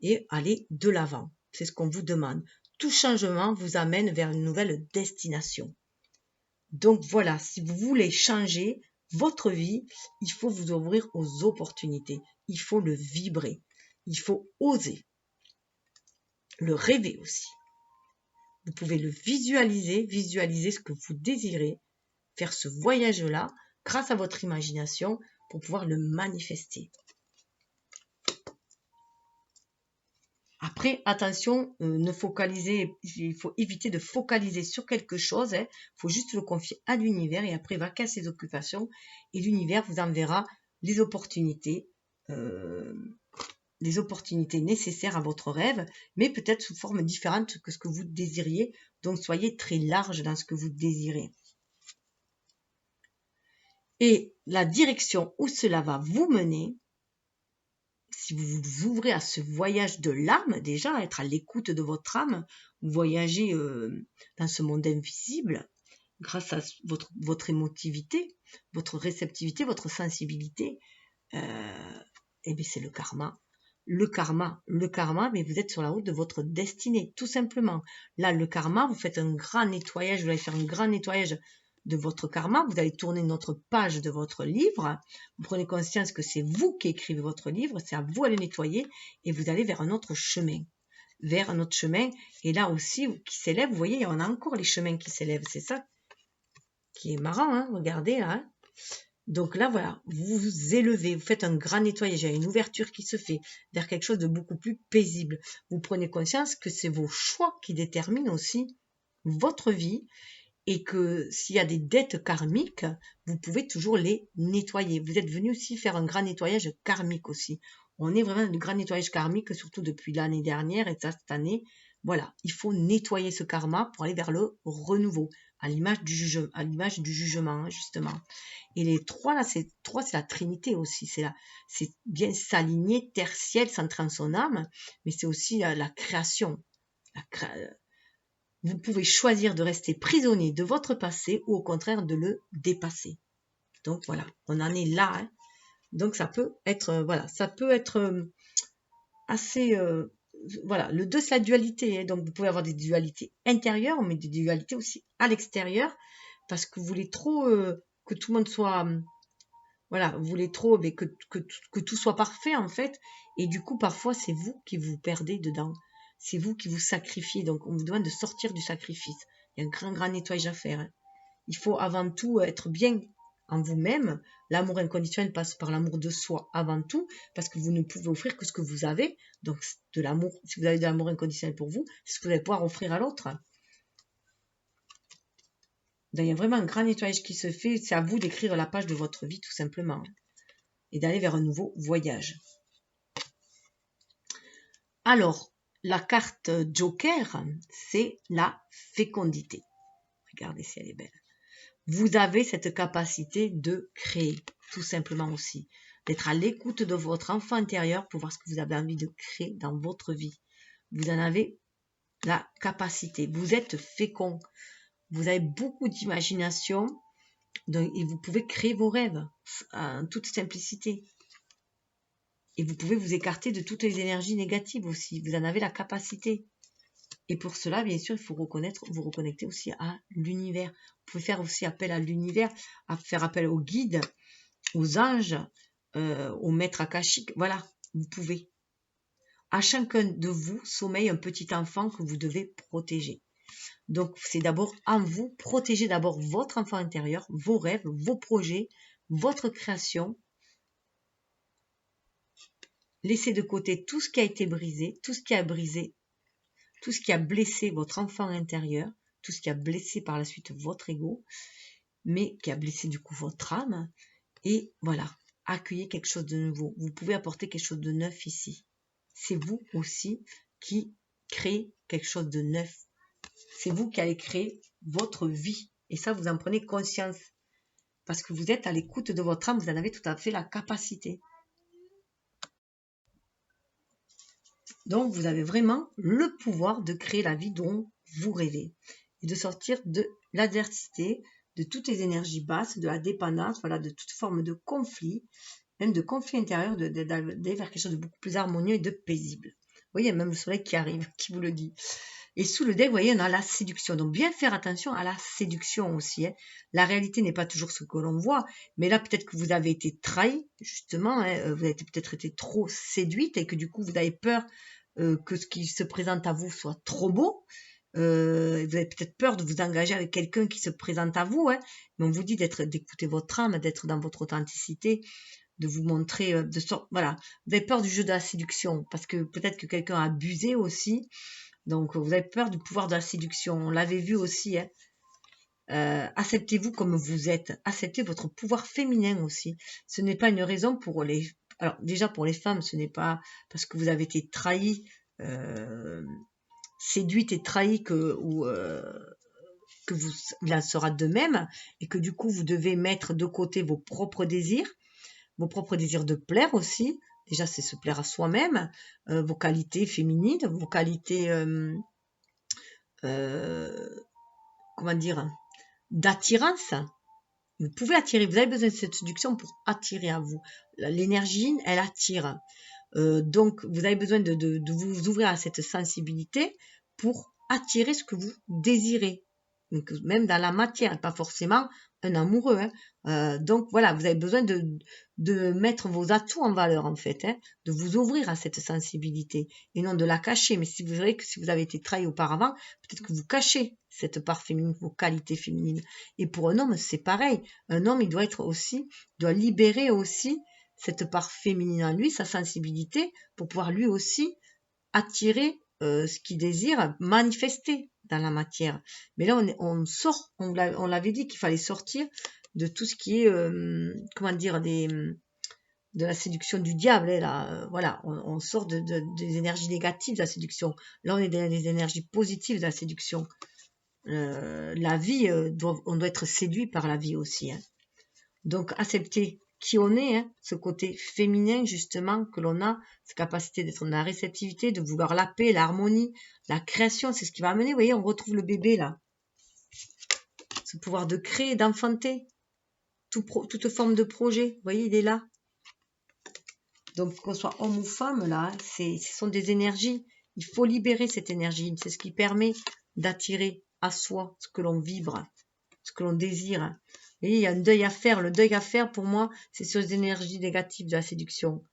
et aller de l'avant. C'est ce qu'on vous demande. Tout changement vous amène vers une nouvelle destination. Donc voilà, si vous voulez changer votre vie, il faut vous ouvrir aux opportunités. Il faut le vibrer. Il faut oser. Le rêver aussi. Vous pouvez le visualiser ce que vous désirez, faire ce voyage-là grâce à votre imagination pour pouvoir le manifester. Après, attention, il faut éviter de focaliser sur quelque chose. Il faut juste le confier à l'univers et après, il va qu'à ses occupations et l'univers vous enverra les opportunités nécessaires à votre rêve, mais peut-être sous forme différente que ce que vous désiriez. Donc, soyez très large dans ce que vous désirez. Et la direction où cela va vous mener, si vous vous ouvrez à ce voyage de l'âme, déjà, être à l'écoute de votre âme, vous voyagez dans ce monde invisible, grâce à votre émotivité, votre réceptivité, votre sensibilité, et bien c'est le karma. Le karma, mais vous êtes sur la route de votre destinée, tout simplement. Là, le karma, vous faites un grand nettoyage, vous allez faire un grand nettoyage de votre karma, vous allez tourner une autre page de votre livre, vous prenez conscience que c'est vous qui écrivez votre livre, c'est à vous à le nettoyer, et vous allez vers un autre chemin. Et là aussi, qui s'élève, vous voyez, on a encore les chemins qui s'élèvent, c'est ça qui est marrant, hein, regardez là. Hein. Donc là, voilà, vous vous élevez, vous faites un grand nettoyage, il y a une ouverture qui se fait vers quelque chose de beaucoup plus paisible. Vous prenez conscience que c'est vos choix qui déterminent aussi votre vie et que s'il y a des dettes karmiques, vous pouvez toujours les nettoyer. Vous êtes venu aussi faire un grand nettoyage karmique aussi. On est vraiment dans du grand nettoyage karmique, surtout depuis l'année dernière et ça, cette année. Voilà, il faut nettoyer ce karma pour aller vers le renouveau, à l'image du jugement, hein, justement. Et les trois, là, c'est la Trinité aussi. C'est bien s'aligner, terre, ciel, centrer en son âme, mais c'est aussi la création. Vous pouvez choisir de rester prisonnier de votre passé ou au contraire de le dépasser. Donc voilà, on en est là. Hein. Donc ça peut être, voilà, ça peut être assez, voilà, le 2 c'est la dualité. Hein. Donc vous pouvez avoir des dualités intérieures, mais des dualités aussi à l'extérieur, parce que vous voulez trop que tout le monde soit, voilà, vous voulez trop mais que tout soit parfait en fait, et du coup parfois c'est vous qui vous perdez dedans. C'est vous qui vous sacrifiez, donc on vous demande de sortir du sacrifice. Il y a un grand nettoyage à faire. Hein. Il faut avant tout être bien en vous-même. L'amour inconditionnel passe par l'amour de soi avant tout, parce que vous ne pouvez offrir que ce que vous avez. Donc de l'amour, si vous avez de l'amour inconditionnel pour vous, c'est ce que vous allez pouvoir offrir à l'autre. Donc il y a vraiment un grand nettoyage qui se fait. C'est à vous d'écrire la page de votre vie tout simplement. Et d'aller vers un nouveau voyage. Alors, la carte Joker, c'est la fécondité. Regardez si elle est belle. Vous avez cette capacité de créer, tout simplement aussi. D'être à l'écoute de votre enfant intérieur pour voir ce que vous avez envie de créer dans votre vie. Vous en avez la capacité. Vous êtes fécond. Vous avez beaucoup d'imagination et vous pouvez créer vos rêves en toute simplicité. Et vous pouvez vous écarter de toutes les énergies négatives aussi. Vous en avez la capacité. Et pour cela, bien sûr, il faut vous reconnecter aussi à l'univers. Vous pouvez faire aussi appel à l'univers, à faire appel aux guides, aux anges, aux maîtres akashiques. Voilà, vous pouvez. À chacun de vous sommeille un petit enfant que vous devez protéger. Donc, c'est d'abord en vous, protégez d'abord votre enfant intérieur, vos rêves, vos projets, votre création. Laissez de côté tout ce qui a été brisé, tout ce qui a brisé, tout ce qui a blessé votre enfant intérieur, tout ce qui a blessé par la suite votre ego, mais qui a blessé du coup votre âme. Et voilà, accueillez quelque chose de nouveau. Vous pouvez apporter quelque chose de neuf ici. C'est vous aussi qui créez quelque chose de neuf. C'est vous qui allez créer votre vie. Et ça, vous en prenez conscience. Parce que vous êtes à l'écoute de votre âme, vous en avez tout à fait la capacité. Donc, vous avez vraiment le pouvoir de créer la vie dont vous rêvez et de sortir de l'adversité, de toutes les énergies basses, de la dépendance, voilà, de toute forme de conflit, même de conflit intérieur, d'aller vers quelque chose de beaucoup plus harmonieux et de paisible. Vous voyez, il y a même le soleil qui arrive, qui vous le dit. Et sous le deck, vous voyez, on a la séduction. Donc, bien faire attention à la séduction aussi. Hein. La réalité n'est pas toujours ce que l'on voit. Mais là, peut-être que vous avez été trahi, justement. Hein, vous avez peut-être été trop séduite et que du coup, vous avez peur que ce qui se présente à vous soit trop beau. Vous avez peut-être peur de vous engager avec quelqu'un qui se présente à vous. Hein, mais on vous dit d'écouter votre âme, d'être dans votre authenticité, de vous montrer voilà. Vous avez peur du jeu de la séduction parce que peut-être que quelqu'un a abusé aussi. Donc, vous avez peur du pouvoir de la séduction. On l'avait vu aussi. Hein. Acceptez-vous comme vous êtes. Acceptez votre pouvoir féminin aussi. Ce n'est pas une raison pour les... Alors, déjà, pour les femmes, ce n'est pas parce que vous avez été trahi, séduite et trahi que il en sera de même et que du coup, vous devez mettre de côté vos propres désirs de plaire aussi. Déjà, c'est se plaire à soi-même, vos qualités féminines, vos qualités, comment dire, d'attirance. Vous pouvez attirer, vous avez besoin de cette séduction pour attirer à vous. L'énergie, elle attire. Donc, vous avez besoin de vous ouvrir à cette sensibilité pour attirer ce que vous désirez. Donc, même dans la matière, pas forcément un amoureux. Hein. Donc voilà, vous avez besoin de mettre vos atouts en valeur en fait, hein, de vous ouvrir à cette sensibilité et non de la cacher. Mais si vous verrez que si vous avez été trahi auparavant, peut-être que vous cachez cette part féminine, vos qualités féminines. Et pour un homme, c'est pareil. Un homme, il doit libérer aussi cette part féminine en lui, sa sensibilité, pour pouvoir lui aussi attirer ce qu'il désire, manifester dans la matière. Mais là, on sort, on l'avait dit qu'il fallait sortir de tout ce qui est, comment dire, de la séduction du diable. Là, voilà, on sort des énergies négatives de la séduction. Là, on est dans les énergies positives de la séduction. La vie, on doit être séduit par la vie aussi. Hein. Donc, accepter qui on est, hein, ce côté féminin justement que l'on a, cette capacité d'être dans la réceptivité, de vouloir la paix, l'harmonie, la création, c'est ce qui va amener, vous voyez, on retrouve le bébé là, ce pouvoir de créer, d'enfanter, toute forme de projet, vous voyez, il est là. Donc qu'on soit homme ou femme là, ce sont des énergies, il faut libérer cette énergie, c'est ce qui permet d'attirer à soi ce que l'on vibre, ce que l'on désire. Et il y a un deuil à faire. Le deuil à faire, pour moi, c'est sur les énergies négatives de la séduction.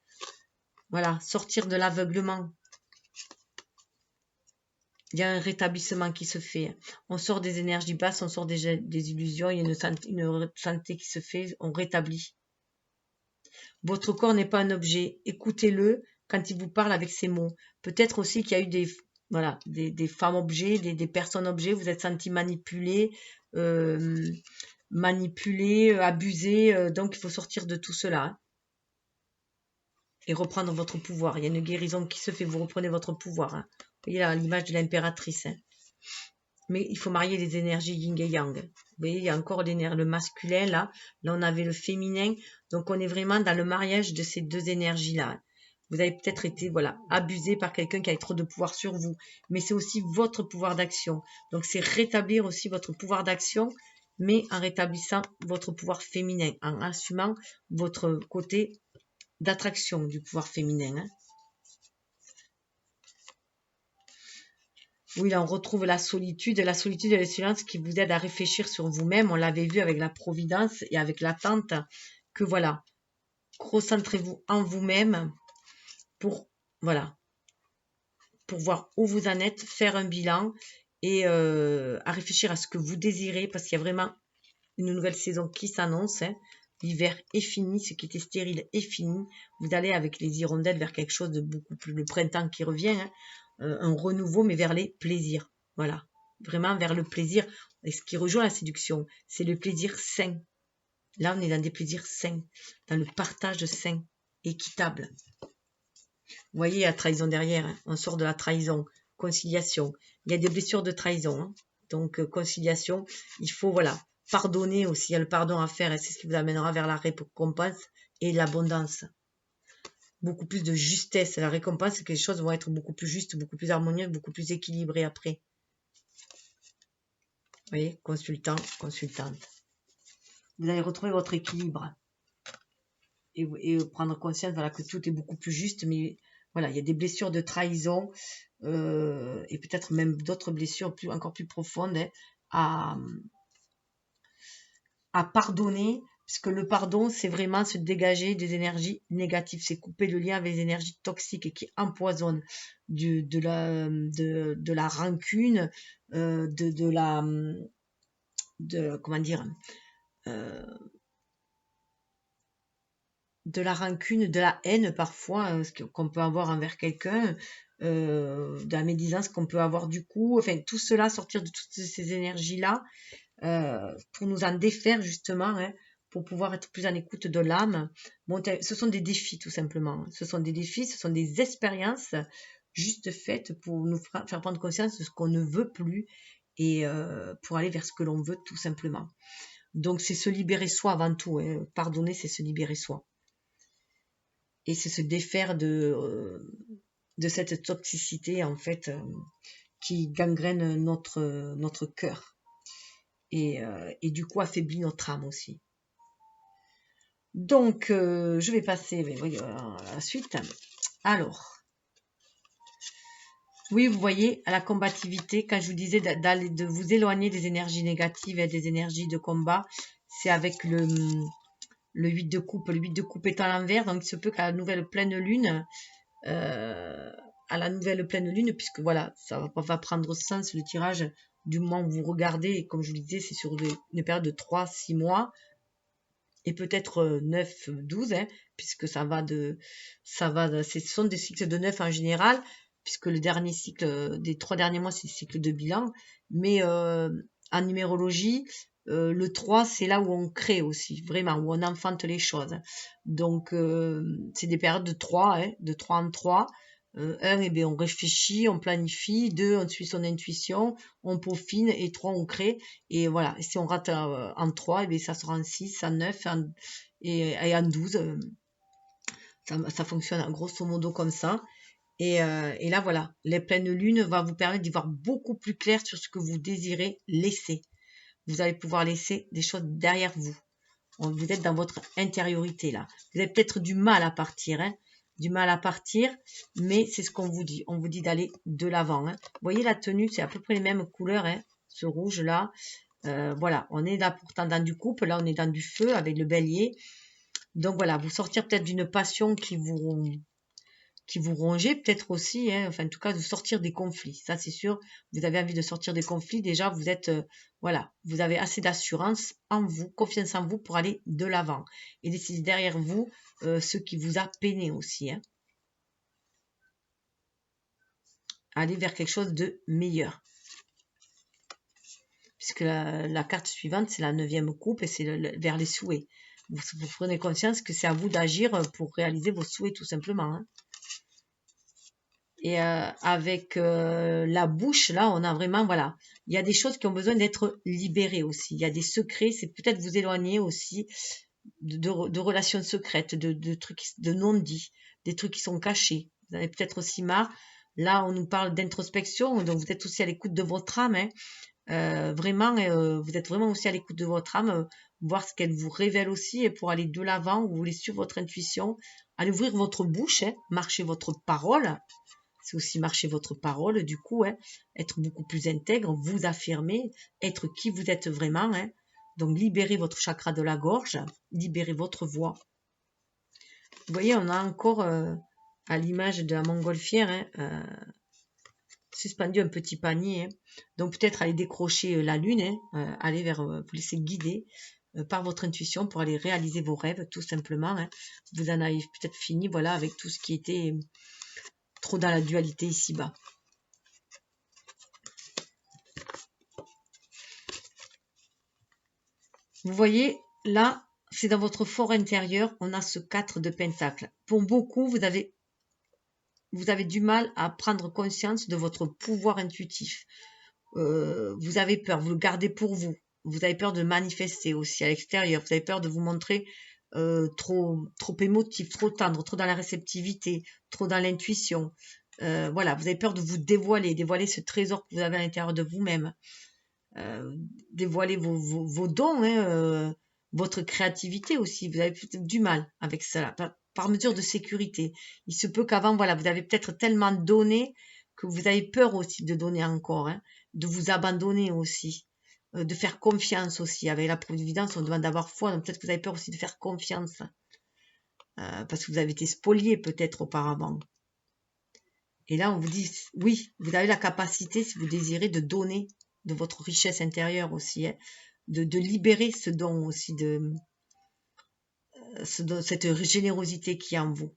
Voilà, sortir de l'aveuglement. Il y a un rétablissement qui se fait. On sort des énergies basses, on sort des illusions, il y a une santé qui se fait, on rétablit. Votre corps n'est pas un objet. Écoutez-le quand il vous parle avec ces mots. Peut-être aussi qu'il y a eu des femmes objets, des personnes objets, vous êtes senti manipulés, abusé, donc il faut sortir de tout cela hein, et reprendre votre pouvoir. Il y a une guérison qui se fait, vous reprenez votre pouvoir. Hein. Vous voyez là l'image de l'impératrice. Hein. Mais il faut marier les énergies yin et yang. Vous voyez, il y a encore le masculin là on avait le féminin, donc on est vraiment dans le mariage de ces deux énergies là. Vous avez peut-être été abusé par quelqu'un qui a trop de pouvoir sur vous, mais c'est aussi votre pouvoir d'action. Donc c'est rétablir aussi votre pouvoir d'action, mais en rétablissant votre pouvoir féminin, en assumant votre côté d'attraction du pouvoir féminin. Hein. Oui, là, on retrouve la solitude et le silence qui vous aide à réfléchir sur vous-même. On l'avait vu avec la providence et avec l'attente que voilà, concentrez-vous en vous-même pour voir où vous en êtes, faire un bilan et à réfléchir à ce que vous désirez parce qu'il y a vraiment une nouvelle saison qui s'annonce. Hein. L'hiver est fini, ce qui était stérile est fini. Vous allez avec les hirondelles vers quelque chose de beaucoup plus, le printemps qui revient, hein, un renouveau, mais vers les plaisirs. Voilà, vraiment vers le plaisir. Et ce qui rejoint la séduction, c'est le plaisir sain. Là, on est dans des plaisirs sains, dans le partage sain, équitable. Vous voyez la trahison derrière, hein, on sort de la trahison, conciliation. Il y a des blessures de trahison, hein, donc conciliation, il faut pardonner aussi, il y a le pardon à faire et c'est ce qui vous amènera vers la récompense et l'abondance. Beaucoup plus de justesse, la récompense, c'est que les choses vont être beaucoup plus justes, beaucoup plus harmonieuses, beaucoup plus équilibrées après. Vous voyez, consultant, consultante. Vous allez retrouver votre équilibre et prendre conscience que tout est beaucoup plus juste, mais il y a des blessures de trahison et peut-être même d'autres blessures encore plus profondes hein, à pardonner, puisque le pardon, c'est vraiment se dégager des énergies négatives, c'est couper le lien avec les énergies toxiques qui empoisonnent de la rancune, comment dire, de la rancune, de la haine parfois qu'on peut avoir envers quelqu'un, de la médisance qu'on peut avoir du coup, enfin tout cela, sortir de toutes ces énergies-là pour nous en défaire justement, hein, pour pouvoir être plus en écoute de l'âme. Bon, ce sont des défis tout simplement, ce sont des défis, ce sont des expériences juste faites pour nous faire prendre conscience de ce qu'on ne veut plus et pour aller vers ce que l'on veut tout simplement. Donc c'est se libérer soi avant tout, hein. Pardonner c'est se libérer soi. Et c'est se défaire de cette toxicité en fait qui gangrène notre cœur et du coup affaiblit notre âme aussi. Donc je vais passer à la suite. Alors Oui, vous voyez, à la combativité, quand je vous disais de vous éloigner des énergies négatives et des énergies de combat, c'est avec le 8 de coupe. Le 8 de coupe est à l'envers, donc il se peut qu'à la nouvelle pleine lune, puisque voilà, ça va prendre sens le tirage du moment où vous regardez, et comme je vous le disais, c'est sur une période de 3-6 mois, et peut-être 9, 12, hein, puisque ce sont des cycles de 9 en général, puisque le dernier cycle des 3 derniers mois, c'est le cycle de bilan, mais en numérologie, le 3, c'est là où on crée aussi, vraiment, où on enfante les choses. Donc, c'est des périodes de 3, hein, de 3 en 3. 1, eh bien, on réfléchit, on planifie. 2, on suit son intuition, on peaufine. Et 3, on crée. Et voilà, et si on rate en 3, eh bien, ça sera en 6, en 9 et en 12. Ça fonctionne grosso modo comme ça. Et là, voilà, les pleines lunes vont vous permettre d'y voir beaucoup plus clair sur ce que vous désirez laisser. Vous allez pouvoir laisser des choses derrière vous. Vous êtes dans votre intériorité là. Vous avez peut-être du mal à partir, hein, du mal à partir, mais c'est ce qu'on vous dit. On vous dit d'aller de l'avant. Hein. Vous voyez la tenue, c'est à peu près les mêmes couleurs, hein, ce rouge là. Voilà, on est là pourtant dans du couple, là on est dans du feu avec le bélier. Donc voilà, vous sortir peut-être d'une passion qui vous rongeait peut-être aussi, hein, enfin en tout cas de sortir des conflits, ça c'est sûr. Vous avez envie de sortir des conflits, déjà vous êtes, voilà, vous avez assez d'assurance en vous, confiance en vous pour aller de l'avant et laisser derrière vous ce qui vous a peiné aussi, hein. Aller vers quelque chose de meilleur. Puisque la carte suivante, c'est la 9e coupe et c'est vers les souhaits. Vous prenez conscience que c'est à vous d'agir pour réaliser vos souhaits tout simplement, hein. Et avec la bouche, là, on a vraiment, voilà, il y a des choses qui ont besoin d'être libérées aussi. Il y a des secrets, c'est peut-être vous éloigner aussi de relations secrètes, de trucs, de non-dits, des trucs qui sont cachés. Vous en avez peut-être aussi marre. Là, on nous parle d'introspection, donc vous êtes aussi à l'écoute de votre âme, hein. Vraiment, vous êtes vraiment aussi à l'écoute de votre âme, voir ce qu'elle vous révèle aussi, et pour aller de l'avant, vous voulez suivre votre intuition, aller ouvrir votre bouche, hein, marcher votre parole. C'est aussi marcher votre parole, du coup, hein, être beaucoup plus intègre, vous affirmer, être qui vous êtes vraiment. Hein. Donc, libérer votre chakra de la gorge, libérer votre voix. Vous voyez, on a encore, à l'image de la montgolfière, hein, suspendu un petit panier. Hein. Donc, peut-être aller décrocher la lune, hein, aller vers, vous laisser guider par votre intuition pour aller réaliser vos rêves, tout simplement. Hein. Vous en avez peut-être fini, voilà, avec tout ce qui était trop dans la dualité ici-bas. Vous voyez, là, c'est dans votre fort intérieur, on a ce 4 de Pentacle. Pour beaucoup, vous avez du mal à prendre conscience de votre pouvoir intuitif. Vous avez peur, vous le gardez pour vous. Vous avez peur de manifester aussi à l'extérieur. Vous avez peur de vous montrer trop émotif, trop tendre, trop dans la réceptivité, trop dans l'intuition. Voilà, vous avez peur de vous dévoiler ce trésor que vous avez à l'intérieur de vous-même. Dévoiler vos dons, hein, votre créativité aussi. Vous avez peut-être du mal avec cela, par mesure de sécurité. Il se peut qu'avant, voilà, vous avez peut-être tellement donné que vous avez peur aussi de donner encore, hein, de vous abandonner aussi, de faire confiance aussi. Avec la providence, on demande d'avoir foi, donc peut-être que vous avez peur aussi de faire confiance, parce que vous avez été spolié peut-être auparavant. Et là, on vous dit, oui, vous avez la capacité, si vous désirez, de donner de votre richesse intérieure aussi, hein, de libérer ce don aussi, cette générosité qui est en vous,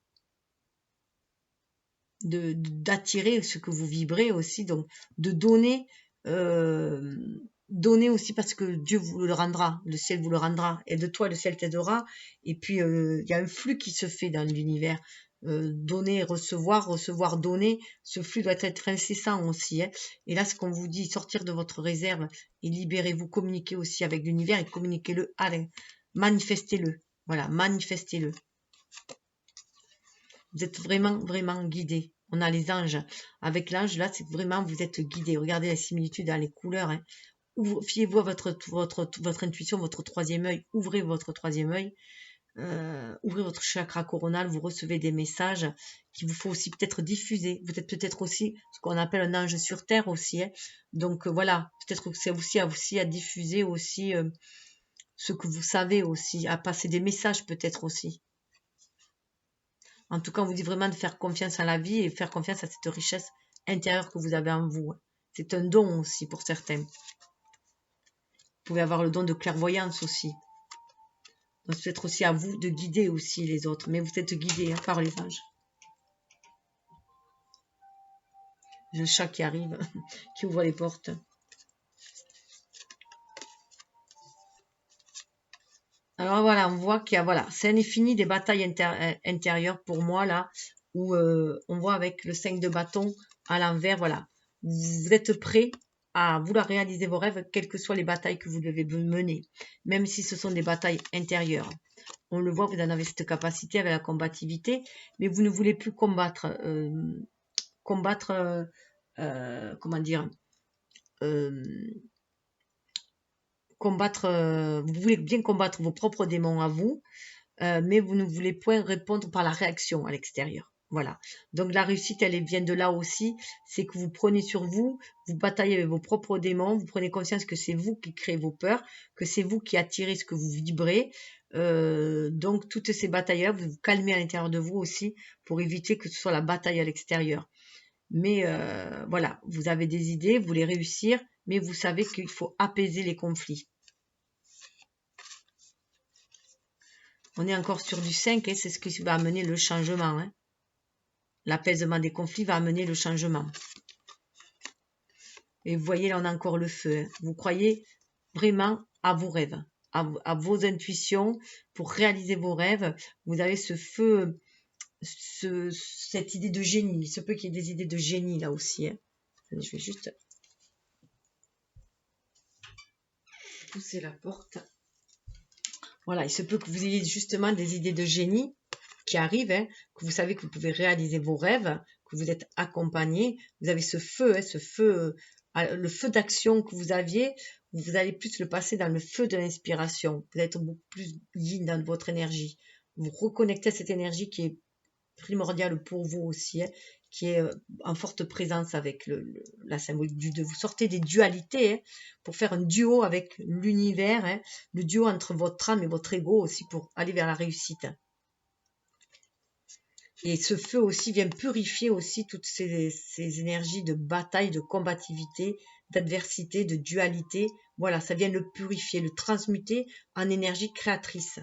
d'attirer ce que vous vibrez aussi, donc de donner, donner aussi parce que Dieu vous le rendra, le ciel vous le rendra, et de toi le ciel t'aidera, et puis il y a un flux qui se fait dans l'univers. Donner, recevoir, donner, ce flux doit être incessant aussi. Hein. Et là, ce qu'on vous dit, sortir de votre réserve et libérez-vous, communiquez aussi avec l'univers et communiquez-le, allez, manifestez-le. Voilà, manifestez-le. Vous êtes vraiment, vraiment guidé. On a les anges. Avec l'ange, là, c'est vraiment, vous êtes guidé. Regardez la similitude dans les couleurs. Hein. Fiez-vous à votre intuition, votre troisième œil. Ouvrez votre troisième œil. ouvrir votre chakra coronal, vous recevez des messages qu'il vous faut aussi peut-être diffuser. Vous êtes peut-être aussi ce qu'on appelle un ange sur terre aussi. Hein. Donc voilà, peut-être que c'est aussi à diffuser aussi ce que vous savez aussi, à passer des messages peut-être aussi. En tout cas, on vous dit vraiment de faire confiance à la vie et faire confiance à cette richesse intérieure que vous avez en vous. C'est un don aussi pour certains. Vous pouvez avoir le don de clairvoyance aussi. Donc c'est peut-être aussi à vous de guider aussi les autres, mais vous êtes guidés hein, par les anges. Le chat qui arrive, qui ouvre les portes. Alors voilà, on voit qu'il y a, voilà, c'est un infini des batailles intérieures pour moi là, où on voit avec le 5 de bâton à l'envers, voilà. Vous êtes prêts à vouloir réaliser vos rêves, quelles que soient les batailles que vous devez mener, même si ce sont des batailles intérieures. On le voit, vous en avez cette capacité avec la combativité, mais vous ne voulez plus combattre, comment dire, vous voulez bien combattre vos propres démons à vous, mais vous ne voulez point répondre par la réaction à l'extérieur. Voilà. Donc la réussite, elle vient de là aussi, c'est que vous prenez sur vous, vous bataillez avec vos propres démons, vous prenez conscience que c'est vous qui créez vos peurs, que c'est vous qui attirez ce que vous vibrez. Donc toutes ces batailles-là, vous vous calmez à l'intérieur de vous aussi pour éviter que ce soit la bataille à l'extérieur. Mais voilà, vous avez des idées, vous voulez réussir, mais vous savez qu'il faut apaiser les conflits. On est encore sur du 5, et c'est ce qui va amener le changement. Hein. L'apaisement des conflits va amener le changement. Et vous voyez, là, on a encore le feu. Hein. Vous croyez vraiment à vos rêves, à vos intuitions. Pour réaliser vos rêves, vous avez ce feu, cette idée de génie. Il se peut qu'il y ait des idées de génie là aussi. Hein. Je vais juste pousser la porte. Voilà, il se peut que vous ayez justement des idées de génie qui arrivent, hein, que vous savez que vous pouvez réaliser vos rêves, que vous êtes accompagné. Vous avez ce feu, hein, le feu d'action que vous aviez, vous allez plus le passer dans le feu de l'inspiration. Vous allez être beaucoup plus yin dans votre énergie. Vous reconnectez à cette énergie qui est primordiale pour vous aussi, hein, qui est en forte présence avec la symbolique du 2. Vous sortez des dualités hein, pour faire un duo avec l'univers, hein, le duo entre votre âme et votre ego aussi pour aller vers la réussite. Et ce feu aussi vient purifier aussi toutes ces énergies de bataille, de combativité, d'adversité, de dualité. Voilà, ça vient le purifier, le transmuter en énergie créatrice.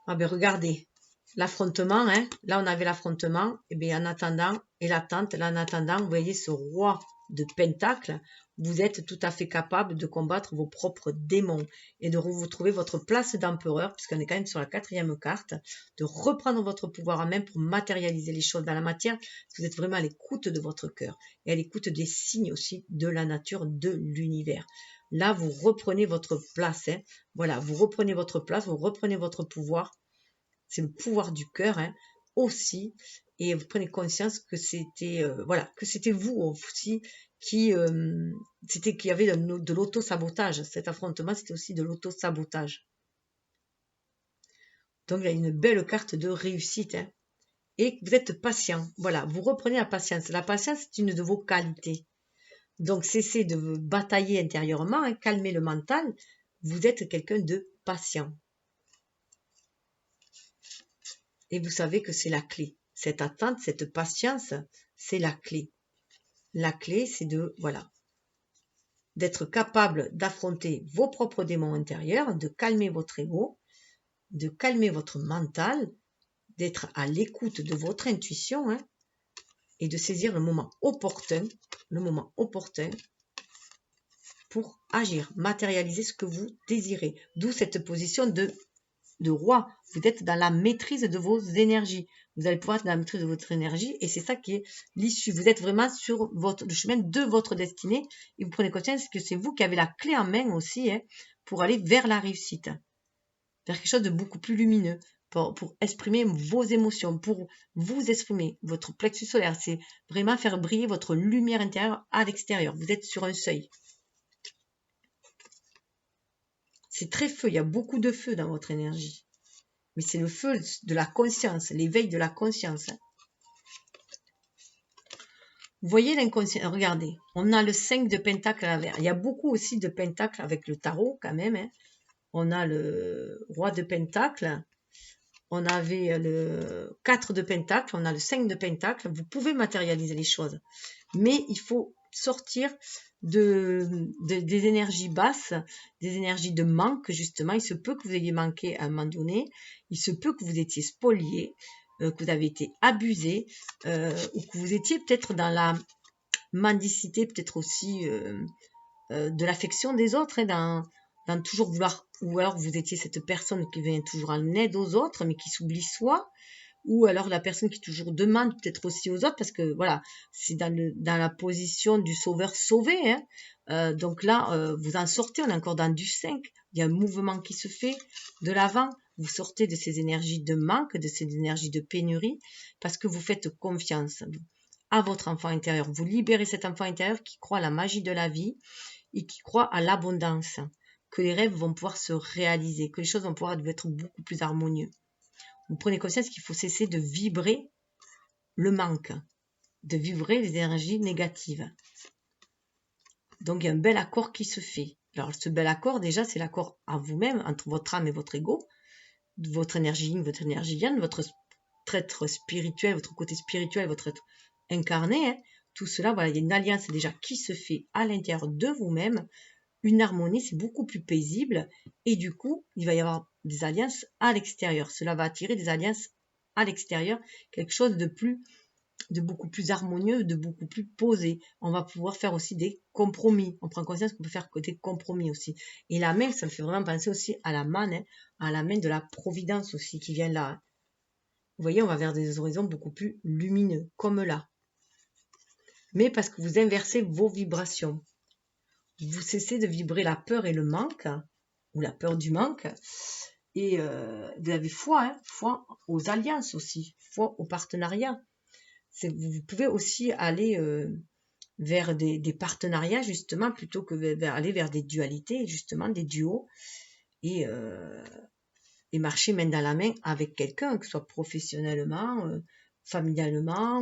Ah ben regardez, l'affrontement, hein, là on avait l'affrontement, et bien en attendant, et l'attente, là en attendant, vous voyez ce roi de pentacles, vous êtes tout à fait capable de combattre vos propres démons et de retrouver votre place d'empereur, puisqu'on est quand même sur la 4e carte, de reprendre votre pouvoir en main pour matérialiser les choses dans la matière, parce que vous êtes vraiment à l'écoute de votre cœur et à l'écoute des signes aussi de la nature, de l'univers. Là, vous reprenez votre place. Hein. Voilà, vous reprenez votre place, vous reprenez votre pouvoir. C'est le pouvoir du cœur hein, aussi. Et vous prenez conscience que c'était voilà, que c'était vous aussi qui y avait de l'auto-sabotage. Cet affrontement, c'était aussi de l'auto-sabotage. Donc, il y a une belle carte de réussite. Hein. Et vous êtes patient. Voilà, vous reprenez la patience. La patience, c'est une de vos qualités. Donc, cessez de batailler intérieurement, hein, calmez le mental. Vous êtes quelqu'un de patient. Et vous savez que c'est la clé. Cette attente, cette patience, c'est la clé. La clé, c'est d'être capable d'affronter vos propres démons intérieurs, de calmer votre ego, de calmer votre mental, d'être à l'écoute de votre intuition, hein, et de saisir le moment opportun pour agir, matérialiser ce que vous désirez. D'où cette position de roi. Vous êtes dans la maîtrise de vos énergies. Vous allez pouvoir être dans la maîtrise de votre énergie et c'est ça qui est l'issue. Vous êtes vraiment sur le chemin de votre destinée et vous prenez conscience que c'est vous qui avez la clé en main aussi hein, pour aller vers la réussite, vers quelque chose de beaucoup plus lumineux. pour exprimer vos émotions, pour vous exprimer. Votre plexus solaire, c'est vraiment faire briller votre lumière intérieure à l'extérieur. Vous êtes sur un seuil. C'est très feu, il y a beaucoup de feu dans votre énergie. Mais c'est le feu de la conscience, l'éveil de la conscience. Vous voyez l'inconscient, regardez, on a le 5 de pentacle à l'envers. Il y a beaucoup aussi de pentacles avec le tarot quand même. Hein. On a le roi de pentacle, on avait le 4 de pentacle, on a le 5 de pentacle. Vous pouvez matérialiser les choses. Mais il faut sortir des énergies basses, des énergies de manque, justement. Il se peut que vous ayez manqué à un moment donné. Il se peut que vous étiez spolié, que vous avez été abusé, ou que vous étiez peut-être dans la mendicité, peut-être aussi de l'affection des autres, hein, dans toujours vouloir, ou alors vous étiez cette personne qui vient toujours en aide aux autres, mais qui s'oublie soi, ou alors la personne qui toujours demande peut-être aussi aux autres, parce que voilà, c'est dans la position du sauveur sauvé, hein. Donc là, vous en sortez, on est encore dans du 5, il y a un mouvement qui se fait de l'avant, vous sortez de ces énergies de manque, de ces énergies de pénurie, parce que vous faites confiance à votre enfant intérieur, vous libérez cet enfant intérieur qui croit à la magie de la vie et qui croit à l'abondance, que les rêves vont pouvoir se réaliser, que les choses vont pouvoir être beaucoup plus harmonieux. Vous prenez conscience qu'il faut cesser de vibrer le manque, de vibrer les énergies négatives. Donc il y a un bel accord qui se fait. Alors ce bel accord, déjà, c'est l'accord à vous-même, entre votre âme et votre ego, votre énergie yin, votre énergie yang, votre être spirituel, votre côté spirituel, votre être incarné. Hein. Tout cela, voilà, il y a une alliance déjà qui se fait à l'intérieur de vous-même. Une harmonie, c'est beaucoup plus paisible. Et du coup, il va y avoir des alliances à l'extérieur. Cela va attirer des alliances à l'extérieur, quelque chose de beaucoup plus harmonieux, de beaucoup plus posé. On va pouvoir faire aussi des compromis. On prend conscience qu'on peut faire des compromis aussi. Et la main, ça me fait vraiment penser aussi à la main, hein, à la main de la providence aussi qui vient là. Vous voyez, on va vers des horizons beaucoup plus lumineux, comme là. Mais parce que vous inversez vos vibrations. Vous cessez de vibrer la peur et le manque, ou la peur du manque, et vous avez foi, hein, foi aux alliances aussi, foi au partenariat. Vous pouvez aussi aller vers des partenariats, justement, plutôt que aller vers des dualités, justement, des duos, et marcher main dans la main avec quelqu'un, que ce soit professionnellement, familialement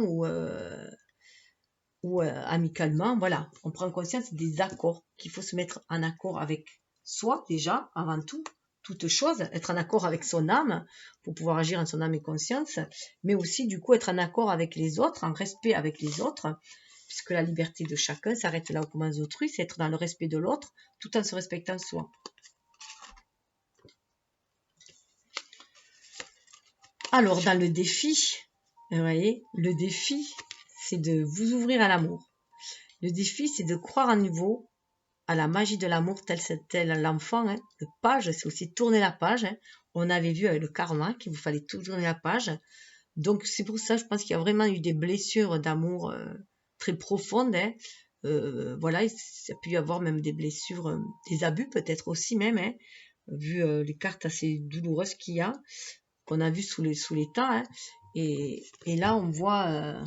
ou amicalement. Voilà, on prend conscience des accords, qu'il faut se mettre en accord avec soi déjà, avant tout, toute chose, être en accord avec son âme pour pouvoir agir en son âme et conscience, mais aussi du coup être en accord avec les autres, en respect avec les autres, puisque la liberté de chacun s'arrête là où commence autrui, c'est être dans le respect de l'autre tout en se respectant soi. Alors dans le défi, vous voyez, le défi c'est de vous ouvrir à l'amour. Le défi c'est de croire à nouveau à la magie de l'amour tel l'enfant, hein. Le page, c'est aussi tourner la page. Hein. On avait vu avec le karma qu'il vous fallait tourner la page. Donc c'est pour ça, je pense qu'il y a vraiment eu des blessures d'amour très profondes. Hein. Voilà, il y a pu y avoir même des blessures, des abus peut-être aussi même, hein, vu les cartes assez douloureuses qu'il y a, qu'on a vues sous les temps. Hein. Et là, on voit...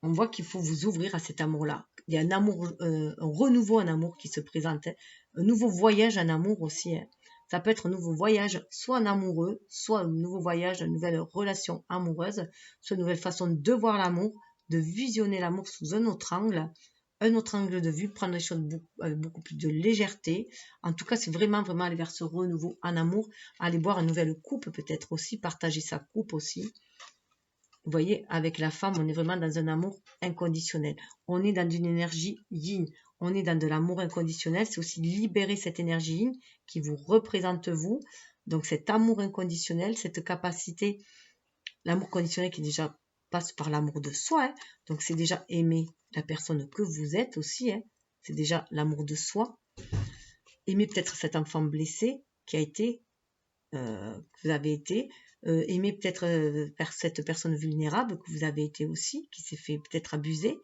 on voit qu'il faut vous ouvrir à cet amour-là. Il y a un amour, un renouveau en amour qui se présente, hein. Un nouveau voyage en amour aussi. Hein. Ça peut être un nouveau voyage, soit en amoureux, soit un nouveau voyage, une nouvelle relation amoureuse, soit une nouvelle façon de voir l'amour, de visionner l'amour sous un autre angle de vue, prendre les choses avec beaucoup plus de légèreté. En tout cas, c'est vraiment aller vers ce renouveau en amour, aller boire une nouvelle coupe peut-être aussi, partager sa coupe aussi. Vous voyez, avec la femme, on est vraiment dans un amour inconditionnel. On est dans une énergie yin. On est dans de l'amour inconditionnel. C'est aussi libérer cette énergie yin qui vous représente vous. Donc cet amour inconditionnel, cette capacité, l'amour conditionnel qui déjà passe par l'amour de soi. Hein. Donc c'est déjà aimer la personne que vous êtes aussi. Hein. C'est déjà l'amour de soi. Aimer peut-être cet enfant blessé qui a été, que vous avez été. Aimer peut-être cette personne vulnérable que vous avez été aussi, qui s'est fait peut-être abuser.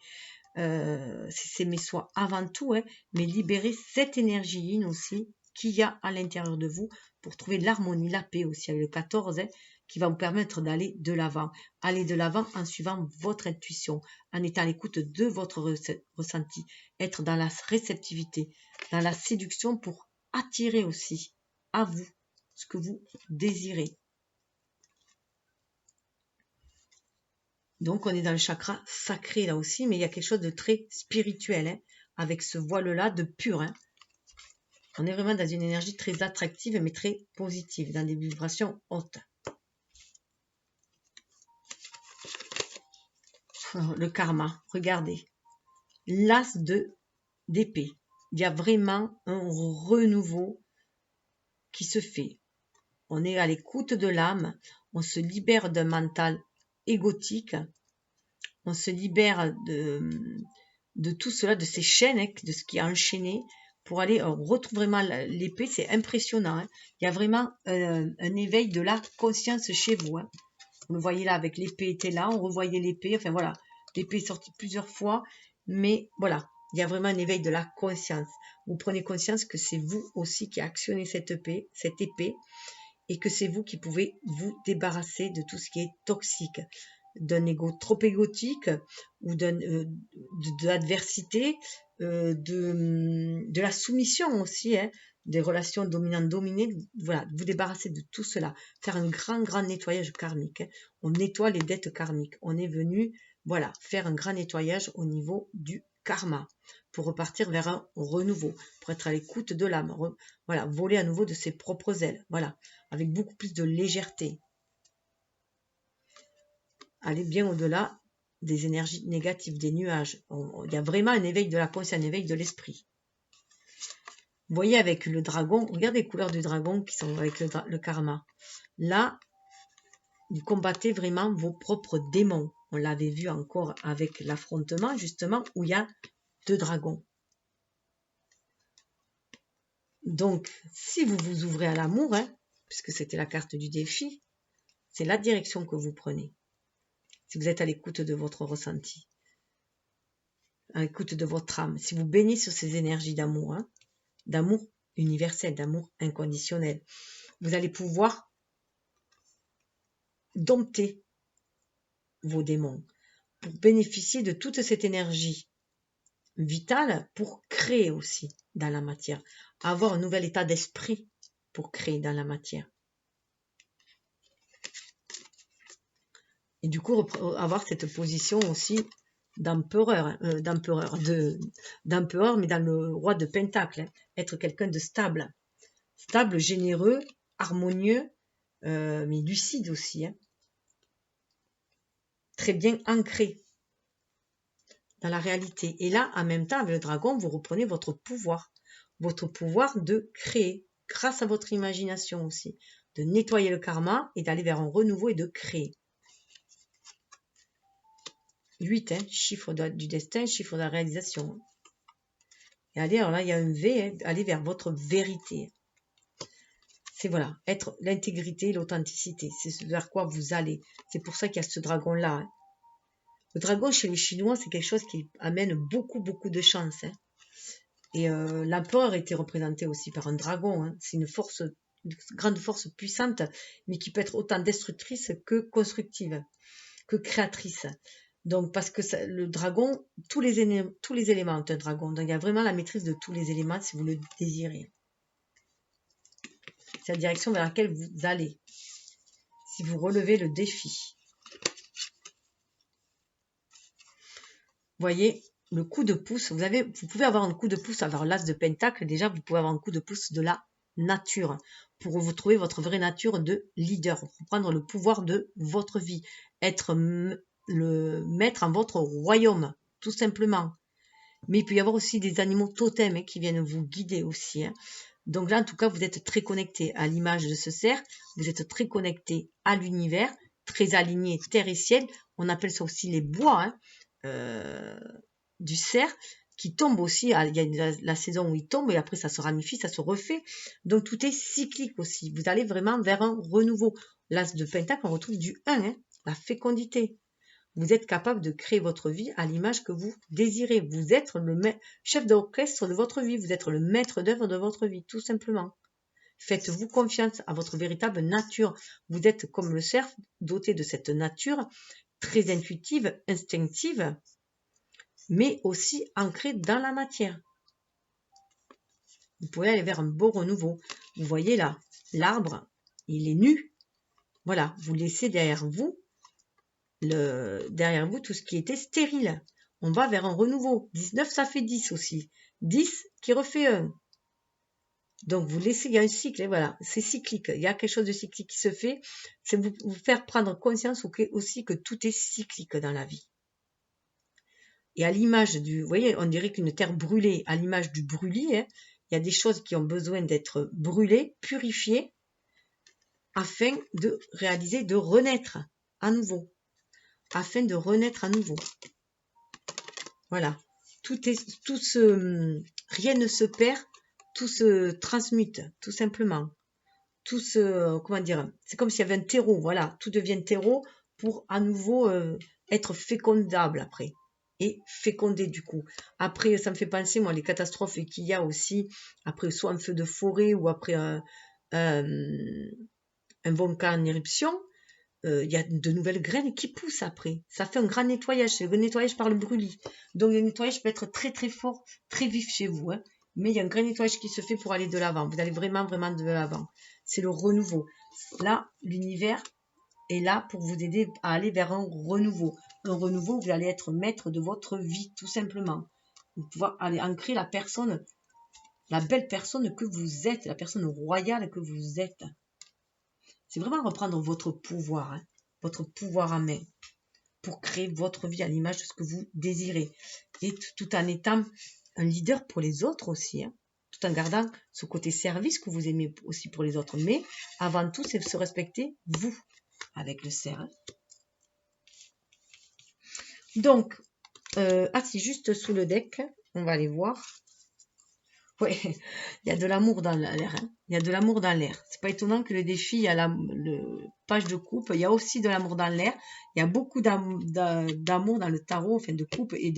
C'est s'aimer soi avant tout, hein, mais libérer cette énergie yin aussi qu'il y a à l'intérieur de vous pour trouver l'harmonie, la paix aussi avec le 14, qui va vous permettre d'aller de l'avant. Aller de l'avant en suivant votre intuition, en étant à l'écoute de votre ressenti, être dans la réceptivité, dans la séduction pour attirer aussi à vous ce que vous désirez. Donc, on est dans le chakra sacré là aussi, mais il y a quelque chose de très spirituel, avec ce voile-là de pur. On est vraiment dans une énergie très attractive, mais très positive, dans des vibrations hautes. Le karma, regardez. L'as d'épée. Il y a vraiment un renouveau qui se fait. On est à l'écoute de l'âme, on se libère d'un mental égotique, on se libère de tout cela, de ces chaînes, de ce qui est enchaîné, pour aller retrouver vraiment l'épée. C'est impressionnant. Il y a vraiment un éveil de la conscience chez vous. Vous le voyez là, avec l'épée était là, on revoyait l'épée, enfin voilà, l'épée est sortie plusieurs fois, mais voilà, il y a vraiment un éveil de la conscience. Vous prenez conscience que c'est vous aussi qui actionnez cette épée, et que c'est vous qui pouvez vous débarrasser de tout ce qui est toxique, d'un ego trop égotique, ou de l'adversité, de la soumission aussi, des relations dominantes-dominées. Voilà, vous débarrasser de tout cela, faire un grand nettoyage karmique. On nettoie les dettes karmiques. On est venu, voilà, faire un grand nettoyage au niveau du karma, pour repartir vers un renouveau, pour être à l'écoute de l'âme, voilà, voler à nouveau de ses propres ailes, voilà, avec beaucoup plus de légèreté. Aller bien au-delà des énergies négatives, des nuages. Il y a vraiment un éveil de la conscience, un éveil de l'esprit. Vous voyez avec le dragon, regardez les couleurs du dragon qui sont avec le karma. Là, vous combattez vraiment vos propres démons. On l'avait vu encore avec l'affrontement, justement, où il y a 2 dragons. Donc, si vous vous ouvrez à l'amour, puisque c'était la carte du défi, c'est la direction que vous prenez. Si vous êtes à l'écoute de votre ressenti, à l'écoute de votre âme, si vous baignez sur ces énergies d'amour, d'amour universel, d'amour inconditionnel, vous allez pouvoir dompter vos démons pour bénéficier de toute cette énergie vitale pour créer aussi dans la matière, avoir un nouvel état d'esprit pour créer dans la matière. Et du coup, avoir cette position aussi d'empereur, d'empereur, mais dans le roi de Pentacle, être quelqu'un de stable, généreux, harmonieux, mais lucide aussi, très bien ancré dans la réalité. Et là, en même temps, avec le dragon, vous reprenez votre pouvoir de créer, grâce à votre imagination aussi, de nettoyer le karma et d'aller vers un renouveau et de créer. 8, chiffre du destin, chiffre de la réalisation. Et allez, alors là, il y a un V, aller vers votre vérité. C'est voilà, être l'intégrité, l'authenticité. C'est vers quoi vous allez. C'est pour ça qu'il y a ce dragon-là. Le dragon, chez les Chinois, c'est quelque chose qui amène beaucoup de chance. Et l'empereur était représenté aussi par un dragon. C'est une grande force puissante, mais qui peut être autant destructrice que constructive, que créatrice. Donc, parce que le dragon, tous les éléments ont un dragon. Donc, il y a vraiment la maîtrise de tous les éléments si vous le désirez. C'est la direction vers laquelle vous allez, si vous relevez le défi. Vous voyez, le coup de pouce, vous pouvez avoir un coup de pouce, alors l'as de pentacle, déjà, vous pouvez avoir un coup de pouce de la nature, pour vous trouver votre vraie nature de leader, pour prendre le pouvoir de votre vie, être le maître en votre royaume, tout simplement. Mais il peut y avoir aussi des animaux totems qui viennent vous guider aussi. Donc là, en tout cas, vous êtes très connecté à l'image de ce cerf, vous êtes très connecté à l'univers, très aligné terre et ciel. On appelle ça aussi les bois du cerf qui tombe aussi. Il y a la saison où il tombe et après ça se ramifie, ça se refait. Donc tout est cyclique aussi. Vous allez vraiment vers un renouveau. L'as de pentacle, on retrouve du 1, la fécondité. Vous êtes capable de créer votre vie à l'image que vous désirez. Vous êtes le chef d'orchestre de votre vie. Vous êtes le maître d'œuvre de votre vie, tout simplement. Faites-vous confiance à votre véritable nature. Vous êtes comme le cerf, doté de cette nature très intuitive, instinctive, mais aussi ancrée dans la matière. Vous pouvez aller vers un beau renouveau. Vous voyez là, l'arbre, il est nu. Voilà, vous laissez derrière vous tout ce qui était stérile. On va vers un renouveau. 19, ça fait 10 aussi. 10 qui refait 1. Donc, vous laissez, il y a un cycle, et voilà, c'est cyclique. Il y a quelque chose de cyclique qui se fait. C'est vous faire prendre conscience aussi que tout est cyclique dans la vie. Et à l'image vous voyez, on dirait qu'une terre brûlée, à l'image du brûlis, hein, il y a des choses qui ont besoin d'être brûlées, purifiées, afin de réaliser, de renaître à nouveau. Afin de renaître à nouveau. Voilà. Rien ne se perd, tout se transmute, tout simplement. Tout se, comment dire, c'est comme s'il y avait un terreau, voilà. Tout devient terreau pour à nouveau être fécondable après. Et fécondé du coup. Après, ça me fait penser, moi, les catastrophes qu'il y a aussi, après soit un feu de forêt ou après un volcan en éruption, il y a de nouvelles graines qui poussent après. Ça fait un grand nettoyage, c'est le nettoyage par le brûlis. Donc le nettoyage peut être très très fort, très vif chez vous, hein. Mais il y a un grand nettoyage qui se fait pour aller de l'avant. Vous allez vraiment de l'avant. C'est le renouveau. Là, l'univers est là pour vous aider à aller vers un renouveau. Un renouveau, vous allez être maître de votre vie, tout simplement. Vous pouvez aller ancrer la personne, la belle personne que vous êtes, la personne royale que vous êtes. C'est vraiment reprendre votre pouvoir, hein, votre pouvoir en main, pour créer votre vie à l'image de ce que vous désirez. Et tout en étant un leader pour les autres aussi, hein, tout en gardant ce côté service que vous aimez aussi pour les autres. Mais avant tout, c'est de se respecter, vous, avec le cerf. Hein. Donc, c'est juste sous le deck, on va aller voir. Ouais, il y a de l'amour dans l'air. Hein. Il y a de l'amour dans l'air. C'est pas étonnant que le défi, il y a la page de coupe, il y a aussi de l'amour dans l'air. Il y a beaucoup d'amour dans le tarot, enfin de coupe et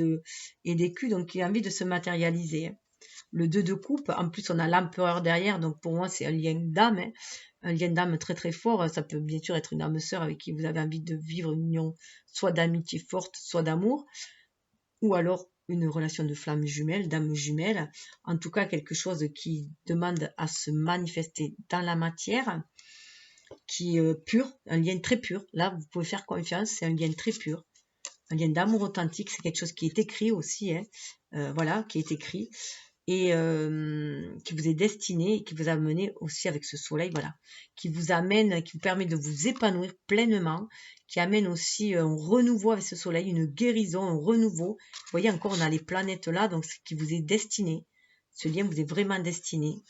d'écus, donc il a envie de se matérialiser. Hein. Le 2 de coupe, en plus on a l'empereur derrière, donc pour moi c'est un lien d'âme. Hein. Un lien d'âme très très fort. Ça peut bien sûr être une âme sœur avec qui vous avez envie de vivre une union, soit d'amitié forte, soit d'amour, ou alors une relation de flamme jumelle, d'âme jumelle, en tout cas quelque chose qui demande à se manifester dans la matière, qui est pur, un lien très pur. Là, vous pouvez faire confiance, c'est un lien très pur, un lien d'amour authentique, c'est quelque chose qui est écrit aussi, hein, voilà, qui est écrit, et qui vous est destiné, et qui vous a mené aussi avec ce soleil, voilà, qui vous amène, qui vous permet de vous épanouir pleinement, qui amène aussi un renouveau avec ce soleil, une guérison, un renouveau. Vous voyez encore, on a les planètes là, donc ce qui vous est destiné, ce lien vous est vraiment destiné.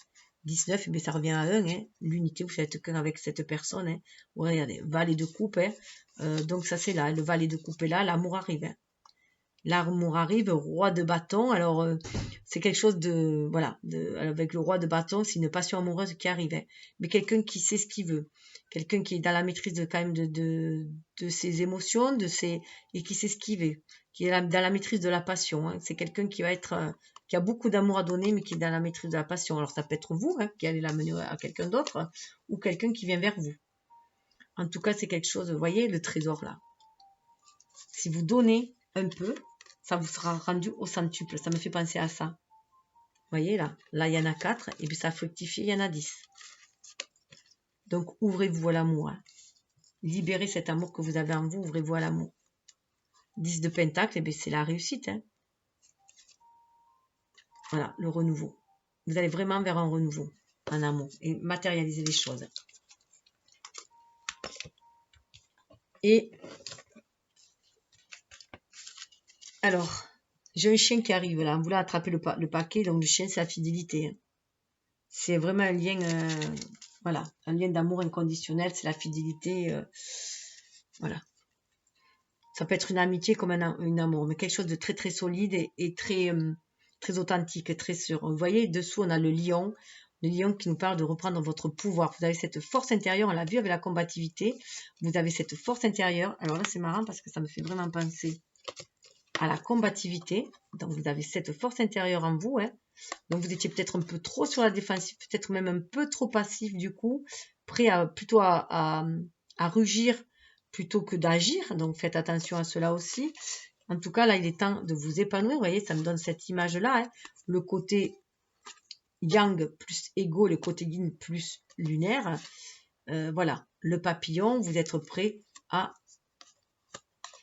19, mais ça revient à 1, hein, l'unité, vous faites qu'un avec cette personne. Hein. Regardez, valet de coupe, hein, donc ça c'est là, le valet de coupe est là, l'amour arrive. Hein. L'amour arrive, roi de bâton. Alors, c'est quelque chose de... Voilà, avec le roi de bâton, c'est une passion amoureuse qui arrive. Hein. Mais quelqu'un qui sait ce qu'il veut. Quelqu'un qui est dans la maîtrise quand même de ses émotions, et qui sait ce qu'il veut. Qui est dans la maîtrise de la passion. Hein. C'est quelqu'un qui va être... qui a beaucoup d'amour à donner, mais qui est dans la maîtrise de la passion. Alors, ça peut être vous, hein, qui allez l'amener à quelqu'un d'autre, ou quelqu'un qui vient vers vous. En tout cas, c'est quelque chose... Vous voyez, le trésor, là. Si vous donnez un peu, ça vous sera rendu au centuple. Ça me fait penser à ça. Vous voyez là, il y en a 4 et puis ça a fructifié, il y en a 10. Donc ouvrez-vous à l'amour. Hein. Libérez cet amour que vous avez en vous, ouvrez-vous à l'amour. 10 de pentacle, c'est la réussite. Hein. Voilà, le renouveau. Vous allez vraiment vers un renouveau en amour et matérialiser les choses. Et alors, j'ai un chien qui arrive là, on voulait attraper le paquet, donc le chien c'est la fidélité. Hein. C'est vraiment un lien, voilà, un lien d'amour inconditionnel, c'est la fidélité, voilà. Ça peut être une amitié comme un amour, mais quelque chose de très très solide et très, très authentique, très sûr. Vous voyez, dessous on a le lion Le lion qui nous parle de reprendre votre pouvoir. Vous avez cette force intérieure, on l'a vu avec la combativité. Vous avez cette force intérieure. Alors là, c'est marrant parce que ça me fait vraiment penser à la combativité. Donc, vous avez cette force intérieure en vous. Hein. Donc, vous étiez peut-être un peu trop sur la défensive, peut-être même un peu trop passif du coup, prêt à plutôt à rugir plutôt que d'agir. Donc, faites attention à cela aussi. En tout cas, là, il est temps de vous épanouir. Vous voyez, ça me donne cette image-là. Hein. Le côté yang plus égo, le côté yin plus lunaire. Voilà, le papillon, vous êtes prêt à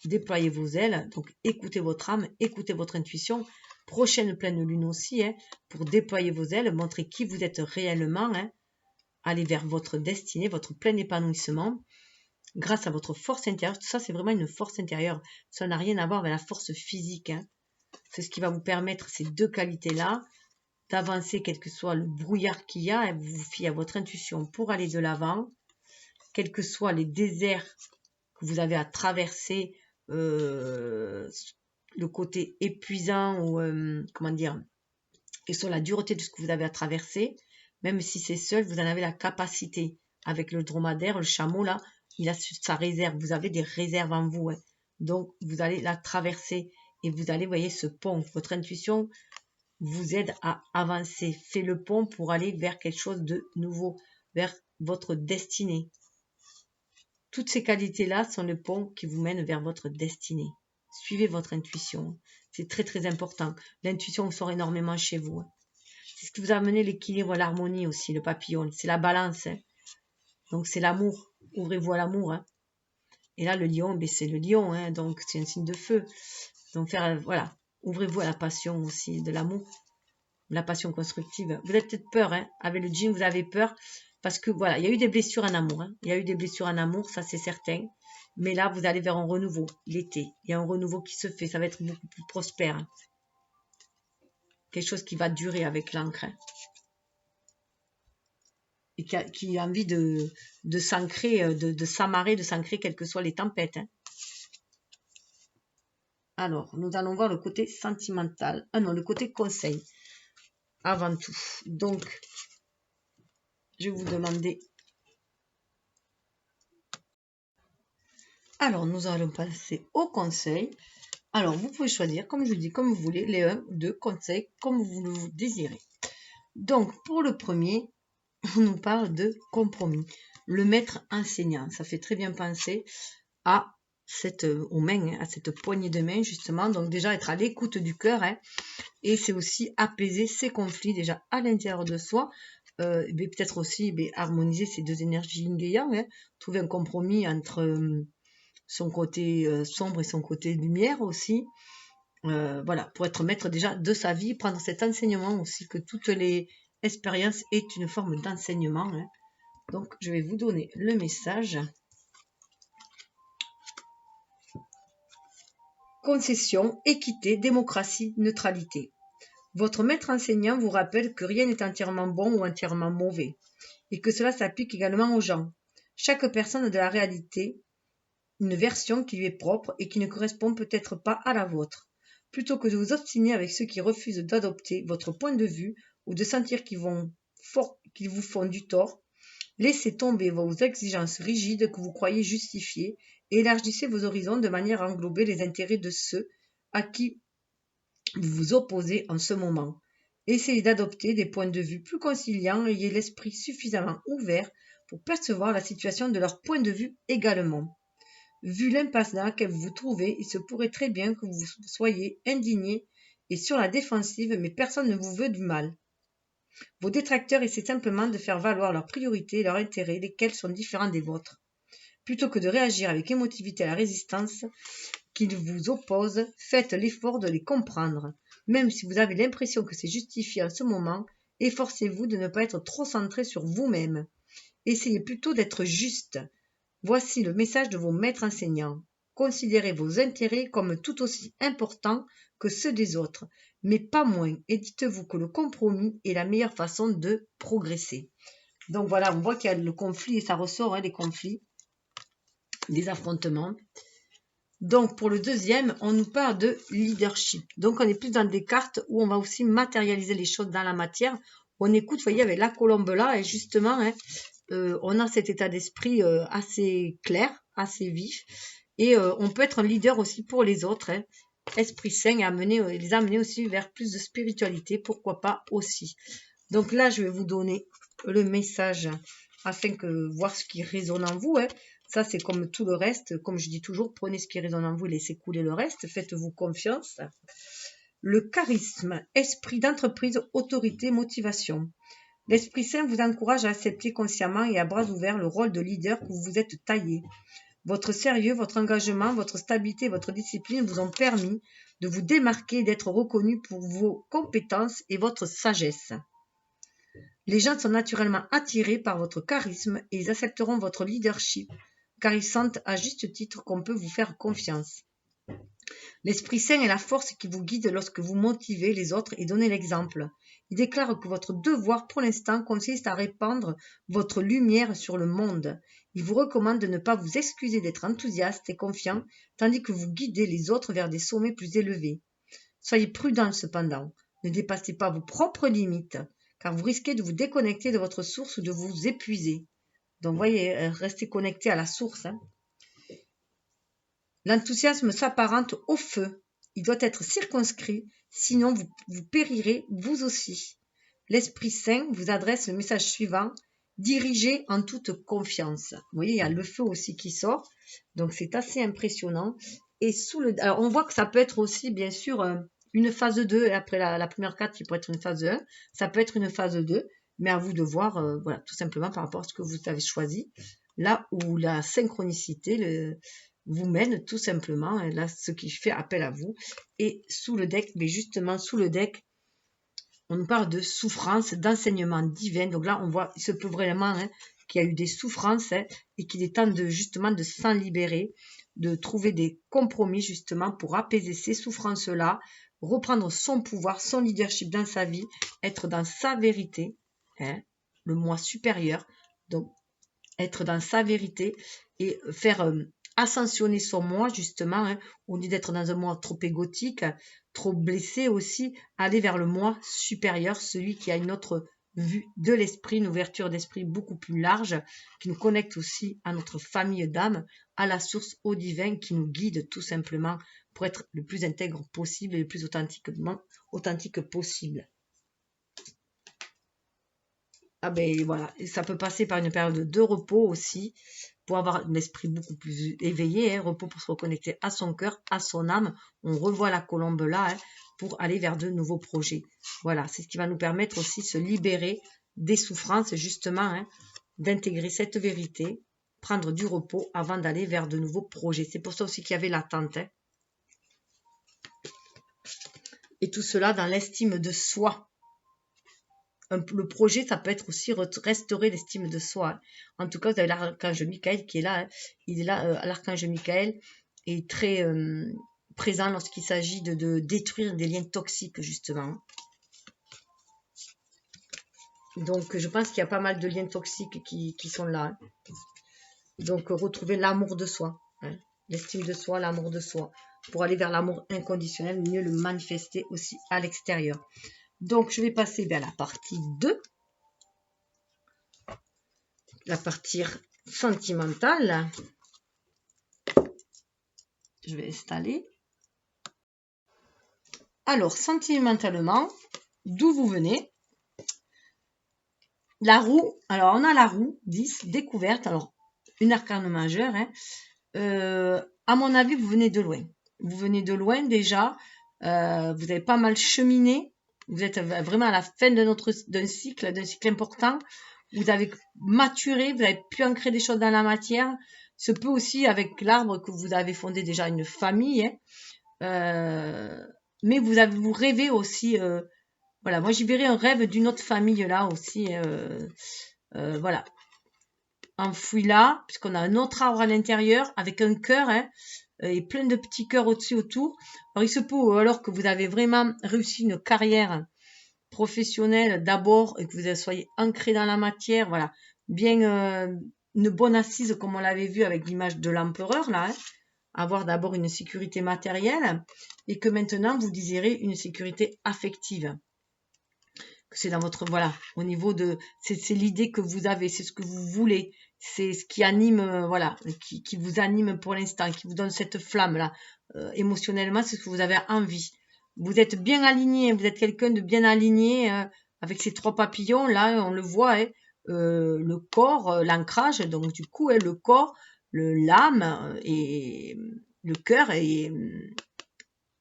déployer vos ailes. Donc, écoutez votre âme, écoutez votre intuition. Prochaine pleine lune aussi, hein, pour déployer vos ailes, montrer qui vous êtes réellement. Hein, aller vers votre destinée, votre plein épanouissement. Grâce à votre force intérieure. Tout ça, c'est vraiment une force intérieure. Ça n'a rien à voir avec la force physique. Hein. C'est ce qui va vous permettre, ces deux qualités-là, d'avancer, quel que soit le brouillard qu'il y a, et vous vous fiez à votre intuition pour aller de l'avant, quels que soient les déserts que vous avez à traverser, le côté épuisant ou comment dire, et sur la dureté de ce que vous avez à traverser, même si c'est seul, vous en avez la capacité. Avec le dromadaire, le chameau là, il a sa réserve. Vous avez des réserves en vous, hein. Donc vous allez la traverser et vous allez, voyez, ce pont. Votre intuition vous aide à avancer. Faites le pont pour aller vers quelque chose de nouveau, vers votre destinée. Toutes ces qualités-là sont le pont qui vous mène vers votre destinée. Suivez votre intuition. C'est très très important. L'intuition sort énormément chez vous. Hein. C'est ce qui vous a amené l'équilibre, l'harmonie aussi, le papillon. C'est la balance. Hein. Donc c'est l'amour. Ouvrez-vous à l'amour. Hein. Et là, le lion, ben, c'est le lion. Hein. Donc c'est un signe de feu. Donc voilà. Ouvrez-vous à la passion aussi, de l'amour. La passion constructive. Vous avez peut-être peur. Hein. Avec le djinn, vous avez peur. Parce que voilà, il y a eu des blessures en amour. Hein. Il y a eu des blessures en amour, ça c'est certain. Mais là, vous allez vers un renouveau. L'été, il y a un renouveau qui se fait. Ça va être beaucoup plus prospère. Hein. Quelque chose qui va durer avec l'encre. Hein. Et qui a envie de s'ancrer, de s'amarrer, de s'ancrer, quelles que soient les tempêtes. Hein. Alors, nous allons voir le côté sentimental. Ah non, le côté conseil. Avant tout. Donc, je vais vous demander. Alors, nous allons passer au conseil. Alors, vous pouvez choisir, comme je dis, comme vous voulez, les 1 ou 2 conseils, comme vous le désirez. Donc, pour le premier, on nous parle de compromis. Le maître enseignant, ça fait très bien penser à aux mains, à cette poignée de main, justement. Donc, déjà, être à l'écoute du cœur. Hein, et c'est aussi apaiser ces conflits, déjà, à l'intérieur de soi. Mais peut-être aussi harmoniser ces deux énergies yin et yang. Hein, trouver un compromis entre son côté sombre et son côté lumière aussi. Voilà, pour être maître déjà de sa vie, prendre cet enseignement aussi, que toutes les expériences est une forme d'enseignement. Hein. Donc, je vais vous donner le message. Concession, équité, démocratie, neutralité. Votre maître enseignant vous rappelle que rien n'est entièrement bon ou entièrement mauvais, et que cela s'applique également aux gens. Chaque personne a de la réalité une version qui lui est propre et qui ne correspond peut-être pas à la vôtre. Plutôt que de vous obstiner avec ceux qui refusent d'adopter votre point de vue ou de sentir qu'ils vous font du tort, laissez tomber vos exigences rigides que vous croyez justifiées et élargissez vos horizons de manière à englober les intérêts de ceux à qui vous vous opposez en ce moment. Essayez d'adopter des points de vue plus conciliants et ayez l'esprit suffisamment ouvert pour percevoir la situation de leur point de vue également. Vu l'impasse dans laquelle vous vous trouvez, il se pourrait très bien que vous soyez indigné et sur la défensive, mais personne ne vous veut du mal. Vos détracteurs essaient simplement de faire valoir leurs priorités et leurs intérêts, lesquels sont différents des vôtres. Plutôt que de réagir avec émotivité à la résistance qu'ils vous opposent, faites l'effort de les comprendre. Même si vous avez l'impression que c'est justifié en ce moment, efforcez-vous de ne pas être trop centré sur vous-même. Essayez plutôt d'être juste. Voici le message de vos maîtres enseignants. Considérez vos intérêts comme tout aussi importants que ceux des autres, mais pas moins, et dites-vous que le compromis est la meilleure façon de progresser. Donc voilà, on voit qu'il y a le conflit, et ça ressort, hein, les conflits, les affrontements. Donc pour le deuxième, on nous parle de leadership. Donc on est plus dans des cartes où on va aussi matérialiser les choses dans la matière, on écoute, vous voyez, avec la colombe là, et justement, hein, on a cet état d'esprit assez clair, assez vif, et on peut être un leader aussi pour les autres, hein. Esprit sain et les amener aussi vers plus de spiritualité, pourquoi pas aussi. Donc là, je vais vous donner le message afin que voir ce qui résonne en vous, hein. Ça, c'est comme tout le reste. Comme je dis toujours, prenez ce qui résonne en vous et laissez couler le reste. Faites-vous confiance. Le charisme, esprit d'entreprise, autorité, motivation. L'Esprit Saint vous encourage à accepter consciemment et à bras ouverts le rôle de leader que vous vous êtes taillé. Votre sérieux, votre engagement, votre stabilité et votre discipline vous ont permis de vous démarquer et d'être reconnu pour vos compétences et votre sagesse. Les gens sont naturellement attirés par votre charisme et ils accepteront votre leadership, car ils sentent à juste titre qu'on peut vous faire confiance. L'Esprit Saint est la force qui vous guide lorsque vous motivez les autres et donnez l'exemple. Il déclare que votre devoir pour l'instant consiste à répandre votre lumière sur le monde. Il vous recommande de ne pas vous excuser d'être enthousiaste et confiant, tandis que vous guidez les autres vers des sommets plus élevés. Soyez prudents cependant. Ne dépassez pas vos propres limites, car vous risquez de vous déconnecter de votre source ou de vous épuiser. Donc, voyez, restez connecté à la source, hein. L'enthousiasme s'apparente au feu. Il doit être circonscrit, sinon vous périrez vous aussi. L'Esprit Saint vous adresse le message suivant: dirigez en toute confiance. Vous voyez, il y a le feu aussi qui sort, donc c'est assez impressionnant. Et alors on voit que ça peut être aussi, bien sûr, une phase 2, et après la première carte qui peut être une phase 1, ça peut être une phase 2, mais à vous de voir, voilà, tout simplement par rapport à ce que vous avez choisi, là où la synchronicité vous mène tout simplement, et là, ce qui fait appel à vous. Et sous le deck, mais justement sous le deck, on nous parle de souffrance, d'enseignement divin. Donc là, on voit, il se peut vraiment, hein, qu'il y a eu des souffrances, hein, et qu'il est temps de justement de s'en libérer, de trouver des compromis justement pour apaiser ces souffrances-là, reprendre son pouvoir, son leadership dans sa vie, être dans sa vérité, hein, le moi supérieur. Donc, être dans sa vérité et faire ascensionner son moi, justement, hein, au lieu d'être dans un moi trop égotique, trop blessé aussi, aller vers le moi supérieur, celui qui a une autre vue de l'esprit, une ouverture d'esprit beaucoup plus large, qui nous connecte aussi à notre famille d'âme, à la source, au divin, qui nous guide tout simplement pour être le plus intègre possible et le plus authentique possible. Ah ben voilà, et ça peut passer par une période de repos aussi, pour avoir un esprit beaucoup plus éveillé, hein, repos pour se reconnecter à son cœur, à son âme. On revoit la colombe là, hein, pour aller vers de nouveaux projets. Voilà, c'est ce qui va nous permettre aussi de se libérer des souffrances, justement, hein, d'intégrer cette vérité, prendre du repos avant d'aller vers de nouveaux projets. C'est pour ça aussi qu'il y avait l'attente, hein. Et tout cela dans l'estime de soi. Le projet, ça peut être aussi restaurer l'estime de soi. En tout cas, vous avez l'archange Michael qui est là, hein. Il est là, l'archange Michael est très présent lorsqu'il s'agit de détruire des liens toxiques, justement. Donc, je pense qu'il y a pas mal de liens toxiques qui sont là, hein. Donc, retrouver l'amour de soi, hein. L'estime de soi, l'amour de soi. Pour aller vers l'amour inconditionnel, mieux le manifester aussi à l'extérieur. Donc, je vais passer vers la partie 2. La partie sentimentale. Je vais installer. Alors, sentimentalement, d'où vous venez? La roue. Alors, on a la roue 10, découverte. Alors, une arcane majeure, hein. À mon avis, vous venez de loin. Vous venez de loin déjà. Vous avez pas mal cheminé. Vous êtes vraiment à la fin d'un cycle important. Vous avez maturé, vous avez pu ancrer des choses dans la matière. Ce peut aussi avec l'arbre que vous avez fondé déjà une famille, hein. Mais vous rêvez aussi, voilà, moi j'y verrais un rêve d'une autre famille là aussi, voilà, enfoui là, puisqu'on a un autre arbre à l'intérieur avec un cœur, hein, et plein de petits cœurs au-dessus autour. Alors il se peut alors que vous avez vraiment réussi une carrière professionnelle d'abord et que vous soyez ancré dans la matière, voilà, bien une bonne assise comme on l'avait vu avec l'image de l'empereur là, hein, avoir d'abord une sécurité matérielle et que maintenant vous désirez une sécurité affective. C'est dans votre, voilà, au niveau de, c'est l'idée que vous avez, c'est ce que vous voulez, c'est ce qui anime, voilà, qui vous anime pour l'instant, qui vous donne cette flamme-là. Émotionnellement, c'est ce que vous avez envie. Vous êtes bien aligné, vous êtes quelqu'un de bien aligné avec ces 3 papillons, là, on le voit, hein, le corps, l'ancrage, donc du coup, hein, le corps, l'âme et le cœur et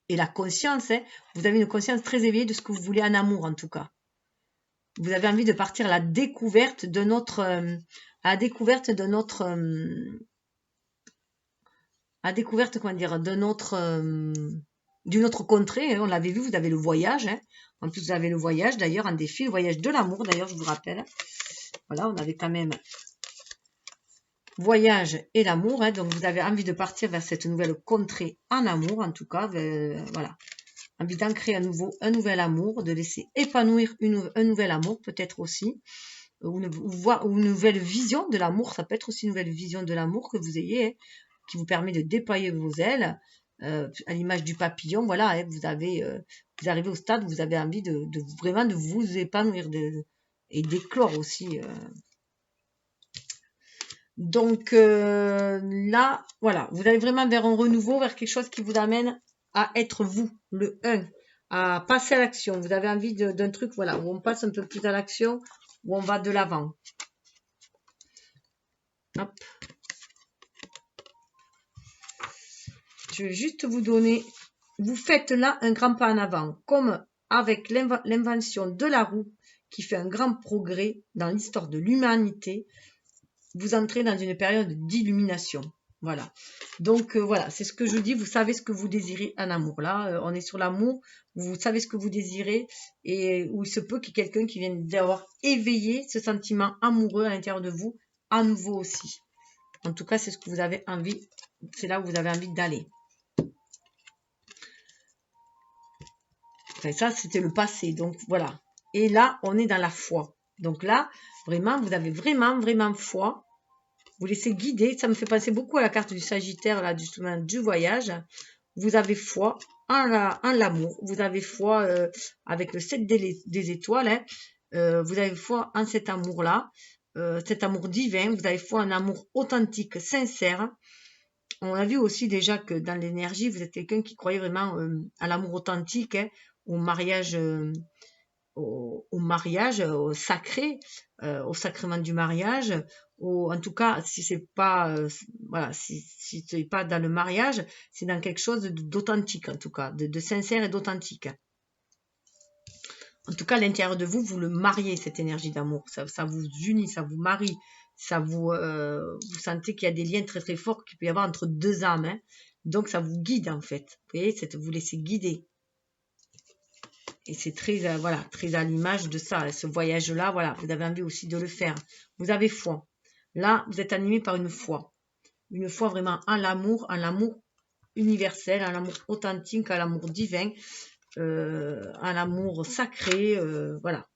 la conscience. Hein. Vous avez une conscience très éveillée de ce que vous voulez en amour, en tout cas. Vous avez envie de partir à la découverte de notre, à la découverte de notre, à la découverte, comment dire, de notre, d'une autre contrée. Hein. On l'avait vu, vous avez le voyage. Hein. En plus, vous avez le voyage, d'ailleurs, un défi, le voyage de l'amour, d'ailleurs, je vous rappelle. Voilà, on avait quand même voyage et l'amour. Hein. Donc, vous avez envie de partir vers cette nouvelle contrée en amour, en tout cas. Voilà. Envie d'ancrer un nouvel amour, de laisser épanouir un nouvel amour, peut-être aussi. Ou une nouvelle vision de l'amour, ça peut être aussi une nouvelle vision de l'amour que vous ayez, hein, qui vous permet de déployer vos ailes, à l'image du papillon, voilà, hein, vous arrivez au stade où vous avez envie de vraiment de vous épanouir et d'éclore aussi. Donc là, voilà, vous allez vraiment vers un renouveau, vers quelque chose qui vous amène à être vous, le 1, à passer à l'action. Vous avez envie d'un truc, voilà, où on passe un peu plus à l'action, où on va de l'avant. Hop. Je vais juste vous donner, vous faites là un grand pas en avant, comme avec l'invention de la roue qui fait un grand progrès dans l'histoire de l'humanité. Vous entrez dans une période d'illumination. Voilà. Donc voilà, c'est ce que je dis. Vous savez ce que vous désirez en amour. Là, on est sur l'amour. Vous savez ce que vous désirez et où il se peut qu'il y ait quelqu'un qui vienne d'avoir éveillé ce sentiment amoureux à l'intérieur de vous, à nouveau aussi. En tout cas, c'est ce que vous avez envie. C'est là où vous avez envie d'aller. Enfin, ça, c'était le passé. Donc voilà. Et là, on est dans la foi. Donc là, vraiment, vous avez vraiment foi. Vous laissez guider. Ça me fait penser beaucoup à la carte du Sagittaire, là, justement, du voyage. Vous avez foi en l'amour. Vous avez foi avec le 7 des étoiles. Hein. Vous avez foi en cet amour-là. Cet amour divin. Vous avez foi en amour authentique, sincère. On a vu aussi déjà que dans l'énergie, vous êtes quelqu'un qui croyait vraiment à l'amour authentique, hein, au mariage au sacré, au sacrement du mariage, en tout cas, si c'est pas, voilà, si c'est pas dans le mariage, c'est dans quelque chose d'authentique, en tout cas, de sincère et d'authentique. En tout cas, à l'intérieur de vous, vous le mariez, cette énergie d'amour. Ça vous unit, ça vous marie, vous sentez qu'il y a des liens très très forts qu'il peut y avoir entre 2 âmes. Hein. Donc, ça vous guide, en fait. Vous voyez, vous laissez guider. Et c'est très, voilà, très à l'image de ça, ce voyage-là, voilà, vous avez envie aussi de le faire. Vous avez foi. Là, vous êtes animé par une foi vraiment en l'amour universel, en l'amour authentique, en l'amour divin, en l'amour sacré, voilà.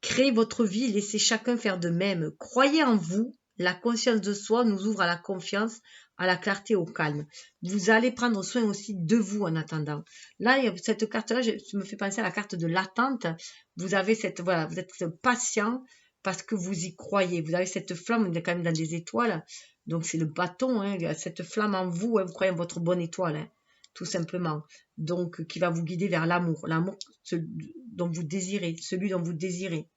Créez votre vie, laissez chacun faire de même. Croyez en vous, la conscience de soi nous ouvre à la confiance, à la clarté, au calme. Vous allez prendre soin aussi de vous en attendant. Là, il y a cette carte-là, je me fais penser à la carte de l'attente. Vous avez voilà, vous êtes patient parce que vous y croyez. Vous avez cette flamme, on est quand même dans des étoiles. Donc, c'est le bâton, hein, il y a cette flamme en vous, hein, vous croyez en votre bonne étoile, hein, tout simplement. Donc, qui va vous guider vers l'amour dont vous désirez, celui dont vous désirez.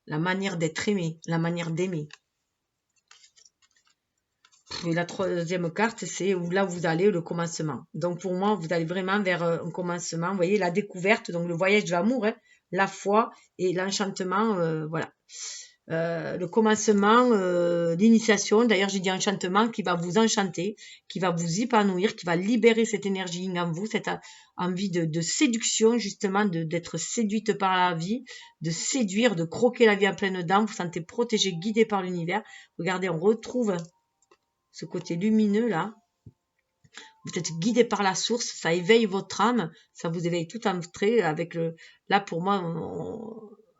La manière d'être aimé, la manière d'aimer. Et la 3e carte, c'est là où vous allez, le commencement. Donc pour moi, vous allez vraiment vers un commencement. Vous voyez, la découverte, donc le voyage de l'amour, hein, la foi et l'enchantement, voilà. Le commencement, l'initiation, d'ailleurs j'ai dit enchantement, qui va vous enchanter, qui va vous épanouir, qui va libérer cette énergie en vous, cette envie de séduction, justement, d'être séduite par la vie, de séduire, de croquer la vie à pleines dents, vous vous sentez protégé, guidé par l'univers. Regardez, on retrouve ce côté lumineux là. Vous êtes guidé par la source, ça éveille votre âme, ça vous éveille tout entrée avec là pour moi,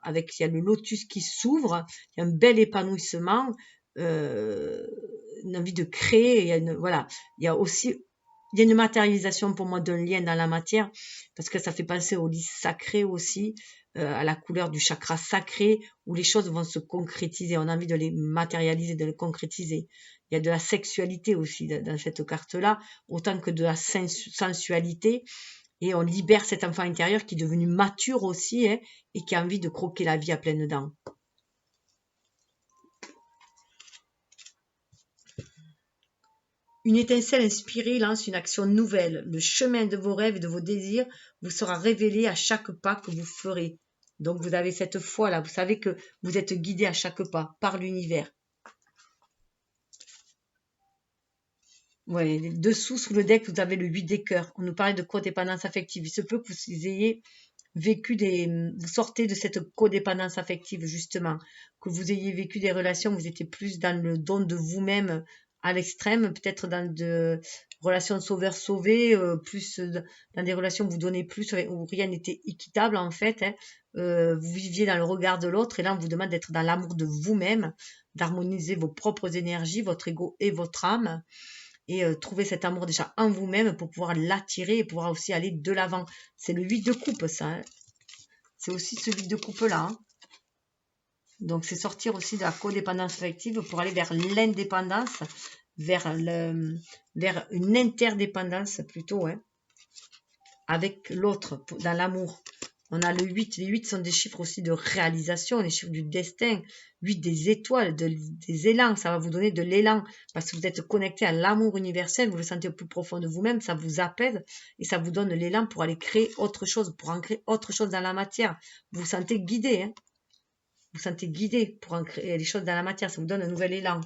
il y a le lotus qui s'ouvre, il y a un bel épanouissement, une envie de créer, voilà, il y a aussi Il y a une matérialisation pour moi d'un lien dans la matière, parce que ça fait penser au lys sacré aussi, à la couleur du chakra sacré, où les choses vont se concrétiser. On a envie de les matérialiser, de les concrétiser. Il y a de la sexualité aussi dans cette carte-là, autant que de la sensualité. Et on libère cet enfant intérieur qui est devenu mature aussi, hein, et qui a envie de croquer la vie à pleines dents. Une étincelle inspirée lance une action nouvelle. Le chemin de vos rêves et de vos désirs vous sera révélé à chaque pas que vous ferez. Donc vous avez cette foi-là, vous savez que vous êtes guidé à chaque pas par l'univers. Ouais, dessous, sous le deck, vous avez le 8 des cœurs. On nous parlait de codépendance affective. Il se peut que vous ayez vécu vous sortez de cette codépendance affective, justement. Que vous ayez vécu des relations où vous étiez plus dans le don de vous-même à l'extrême, peut-être dans de relations sauveur-sauvé, plus dans des relations où vous donnez plus, où rien n'était équitable, en fait. Hein. Vous viviez dans le regard de l'autre, et là, on vous demande d'être dans l'amour de vous-même, d'harmoniser vos propres énergies, votre ego et votre âme, et trouver cet amour déjà en vous-même pour pouvoir l'attirer et pouvoir aussi aller de l'avant. C'est le 8 de coupe, ça. Hein. C'est aussi ce 8 de coupe-là. Hein. Donc, c'est sortir aussi de la codépendance affective pour aller vers l'indépendance, vers une interdépendance plutôt, hein, avec l'autre, dans l'amour. On a le 8. Les 8 sont des chiffres aussi de réalisation, les chiffres du destin. 8 des étoiles, des élans. Ça va vous donner de l'élan parce que vous êtes connecté à l'amour universel. Vous le sentez au plus profond de vous-même. Ça vous apaise et ça vous donne l'élan pour aller créer autre chose, pour ancrer autre chose dans la matière. Vous vous sentez guidé. Hein. Vous vous sentez guidé pour ancrer les choses dans la matière. Ça vous donne un nouvel élan.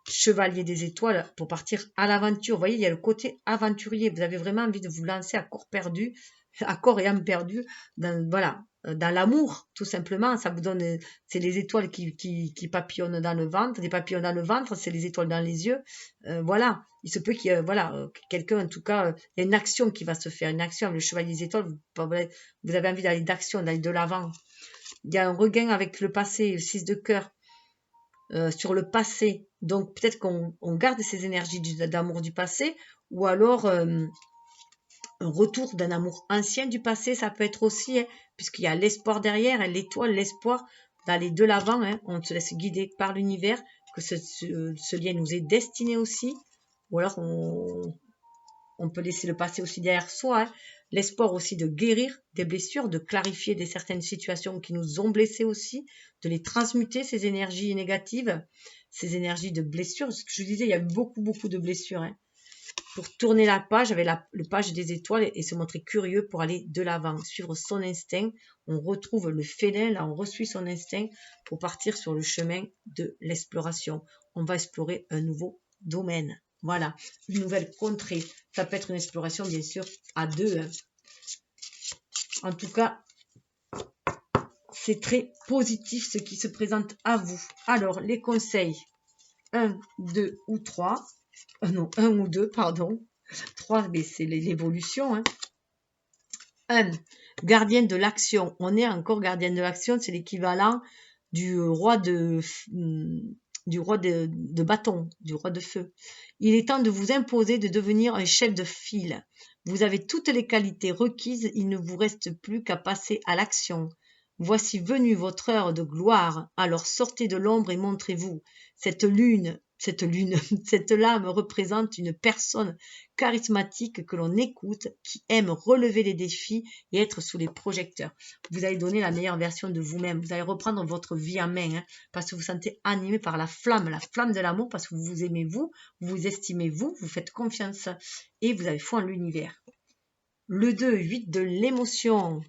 Chevalier des étoiles pour partir à l'aventure. Vous voyez, il y a le côté aventurier. Vous avez vraiment envie de vous lancer à corps perdu, à corps et âme perdu, voilà, dans l'amour, tout simplement. Ça vous donne, c'est les étoiles qui papillonnent dans le ventre. Des papillons dans le ventre, c'est les étoiles dans les yeux. Voilà, il se peut qu'il y ait, voilà, quelqu'un, en tout cas, il y a une action qui va se faire, une action avec le chevalier des étoiles. Vous avez envie d'aller d'action, d'aller de l'avant. Il y a un regain avec le passé, le 6 de cœur. Sur le passé. Donc peut-être qu'on garde ces énergies d'amour du passé, ou alors un retour d'un amour ancien du passé, ça peut être aussi, hein, puisqu'il y a l'espoir derrière, hein, l'étoile, l'espoir d'aller de l'avant. Hein, on se laisse guider par l'univers, que ce lien nous est destiné aussi, ou alors on peut laisser le passé aussi derrière soi. Hein. L'espoir aussi de guérir des blessures, de clarifier certaines situations qui nous ont blessés aussi, de les transmuter, ces énergies négatives, ces énergies de blessures. Ce que je vous disais, il y a beaucoup de blessures. Hein. Pour tourner la page avec le page des étoiles et se montrer curieux pour aller de l'avant, suivre son instinct. On retrouve le félin, là on resuit son instinct pour partir sur le chemin de l'exploration. On va explorer un nouveau domaine. Voilà, une nouvelle contrée. Ça peut être une exploration, bien sûr, à deux. Hein. En tout cas, c'est très positif ce qui se présente à vous. Alors, les conseils, 1, 2 ou 3. Non, 1 ou 2, pardon. 3, mais c'est l'évolution. Hein. 1, gardien de l'action. On est encore gardien de l'action, c'est l'équivalent du roi de bâton, du roi de feu. Il est temps de vous imposer de devenir un chef de file. Vous avez toutes les qualités requises, il ne vous reste plus qu'à passer à l'action. Voici venue votre heure de gloire, alors sortez de l'ombre et montrez-vous. Cette lame représente une personne charismatique que l'on écoute, qui aime relever les défis et être sous les projecteurs. Vous allez donner la meilleure version de vous-même. Vous allez reprendre votre vie en main, hein, parce que vous vous sentez animé par la flamme de l'amour, parce que vous vous aimez vous vous estimez vous faites confiance et vous avez foi en l'univers. Le 2, 8 de l'émotion.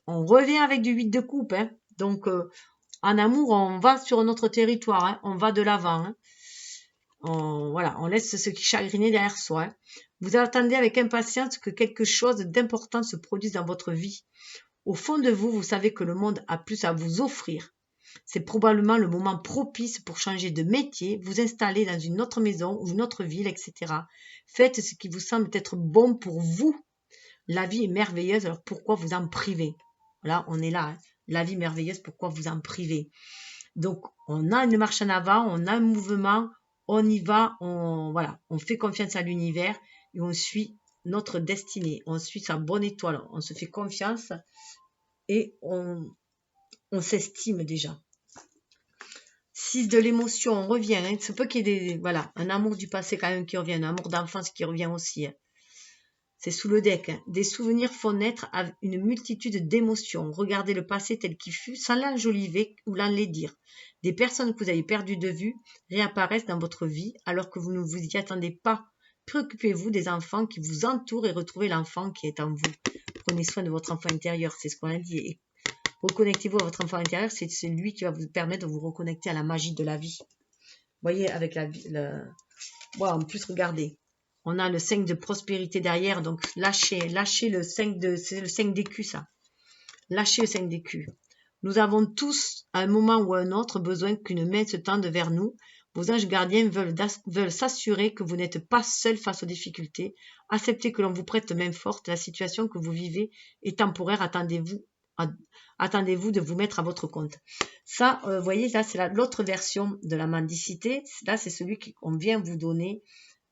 On revient avec du 8 de coupe. Hein. Donc, en amour, on va sur notre territoire. Hein. On va de l'avant. Hein. On laisse ce qui chagrinait derrière soi. Hein. Vous attendez avec impatience que quelque chose d'important se produise dans votre vie. Au fond de vous, vous savez que le monde a plus à vous offrir. C'est probablement le moment propice pour changer de métier, vous installer dans une autre maison ou une autre ville, etc. Faites ce qui vous semble être bon pour vous. La vie est merveilleuse, alors pourquoi vous en priver? Voilà, on est là. Hein. La vie merveilleuse, pourquoi vous en priver? Donc, on a une marche en avant, on a un mouvement, on y va, on fait confiance à l'univers et on suit notre destinée, on suit sa bonne étoile, on se fait confiance et on s'estime déjà. 6 de l'émotion, on revient, hein. Il se peut qu'il y ait voilà, un amour du passé quand même qui revient, un amour d'enfance qui revient aussi. Hein. C'est sous le deck. Hein. Des souvenirs font naître une multitude d'émotions. Regardez le passé tel qu'il fut, sans l'enjoliver ou l'enlaidir. Des personnes que vous avez perdues de vue réapparaissent dans votre vie alors que vous ne vous y attendez pas. Préoccupez-vous des enfants qui vous entourent et retrouvez l'enfant qui est en vous. Prenez soin de votre enfant intérieur, c'est ce qu'on a dit. Et reconnectez-vous à votre enfant intérieur, c'est celui qui va vous permettre de vous reconnecter à la magie de la vie. Vous voyez, avec voilà, en plus, regardez. On a le 5 de prospérité derrière, donc lâchez le 5 de... C'est le 5 d'écus, ça. Lâchez le 5 d'écus. Nous avons tous, à un moment ou à un autre, besoin qu'une main se tende vers nous. Vos anges gardiens veulent s'assurer que vous n'êtes pas seul face aux difficultés. Acceptez que l'on vous prête main forte. La situation que vous vivez est temporaire. Attendez-vous de vous mettre à votre compte. Ça, vous voyez, là, c'est l'autre version de la mendicité. Là, c'est celui qu'on vient vous donner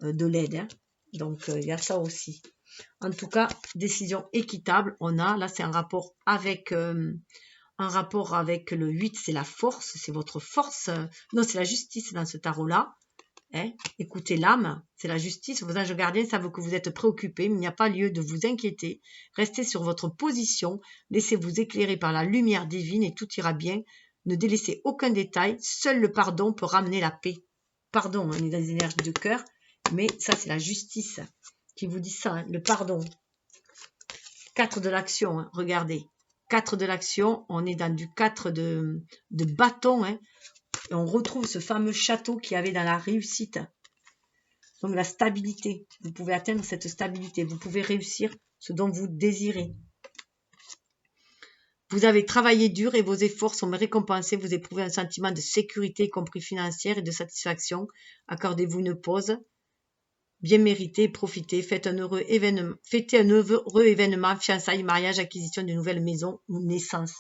de l'aide. Hein. Donc, il y a ça aussi. En tout cas, décision équitable, on a. Là, c'est un rapport avec le 8, c'est la force, c'est votre force. Non, c'est la justice dans ce tarot-là. Hein. Écoutez l'âme, c'est la justice. Vos anges gardiens savent que vous êtes préoccupés, mais il n'y a pas lieu de vous inquiéter. Restez sur votre position, laissez-vous éclairer par la lumière divine et tout ira bien. Ne délaissez aucun détail, seul le pardon peut ramener la paix. Pardon, on est dans les énergies de cœur, mais ça c'est la justice qui vous dit ça, hein, le pardon. 4 de l'action, hein, regardez. 4 de l'action, on est dans du 4 de bâton, hein, et on retrouve ce fameux château qu'il y avait dans la réussite. Donc la stabilité, vous pouvez atteindre cette stabilité, vous pouvez réussir ce dont vous désirez. Vous avez travaillé dur et vos efforts sont récompensés, vous éprouvez un sentiment de sécurité, y compris financière et de satisfaction. Accordez-vous une pause. Bien mérité, profitez, fêtez un heureux événement, fiançailles, mariage, acquisition d'une nouvelle maison ou naissance.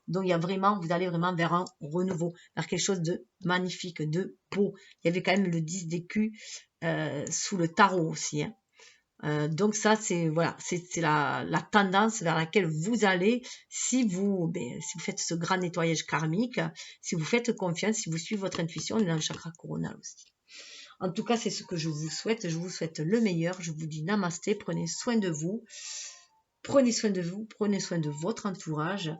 Donc, vous allez vraiment vers un renouveau, vers quelque chose de magnifique, de beau. Il y avait quand même le 10 d'écus sous le tarot aussi. Hein. Donc ça, c'est voilà, c'est la tendance vers laquelle vous allez si vous faites ce grand nettoyage karmique, si vous faites confiance, si vous suivez votre intuition, on est dans le chakra coronal aussi. En tout cas, c'est ce que je vous souhaite. Je vous souhaite le meilleur. Je vous dis namasté. Prenez soin de vous. Prenez soin de vous. Prenez soin de votre entourage.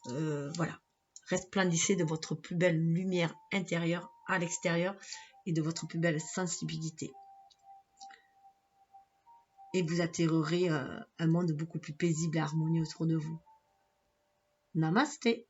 Voilà. Resplendissez de votre plus belle lumière intérieure à l'extérieur et de votre plus belle sensibilité. Et vous atterrerez un monde beaucoup plus paisible et harmonieux autour de vous. Namasté.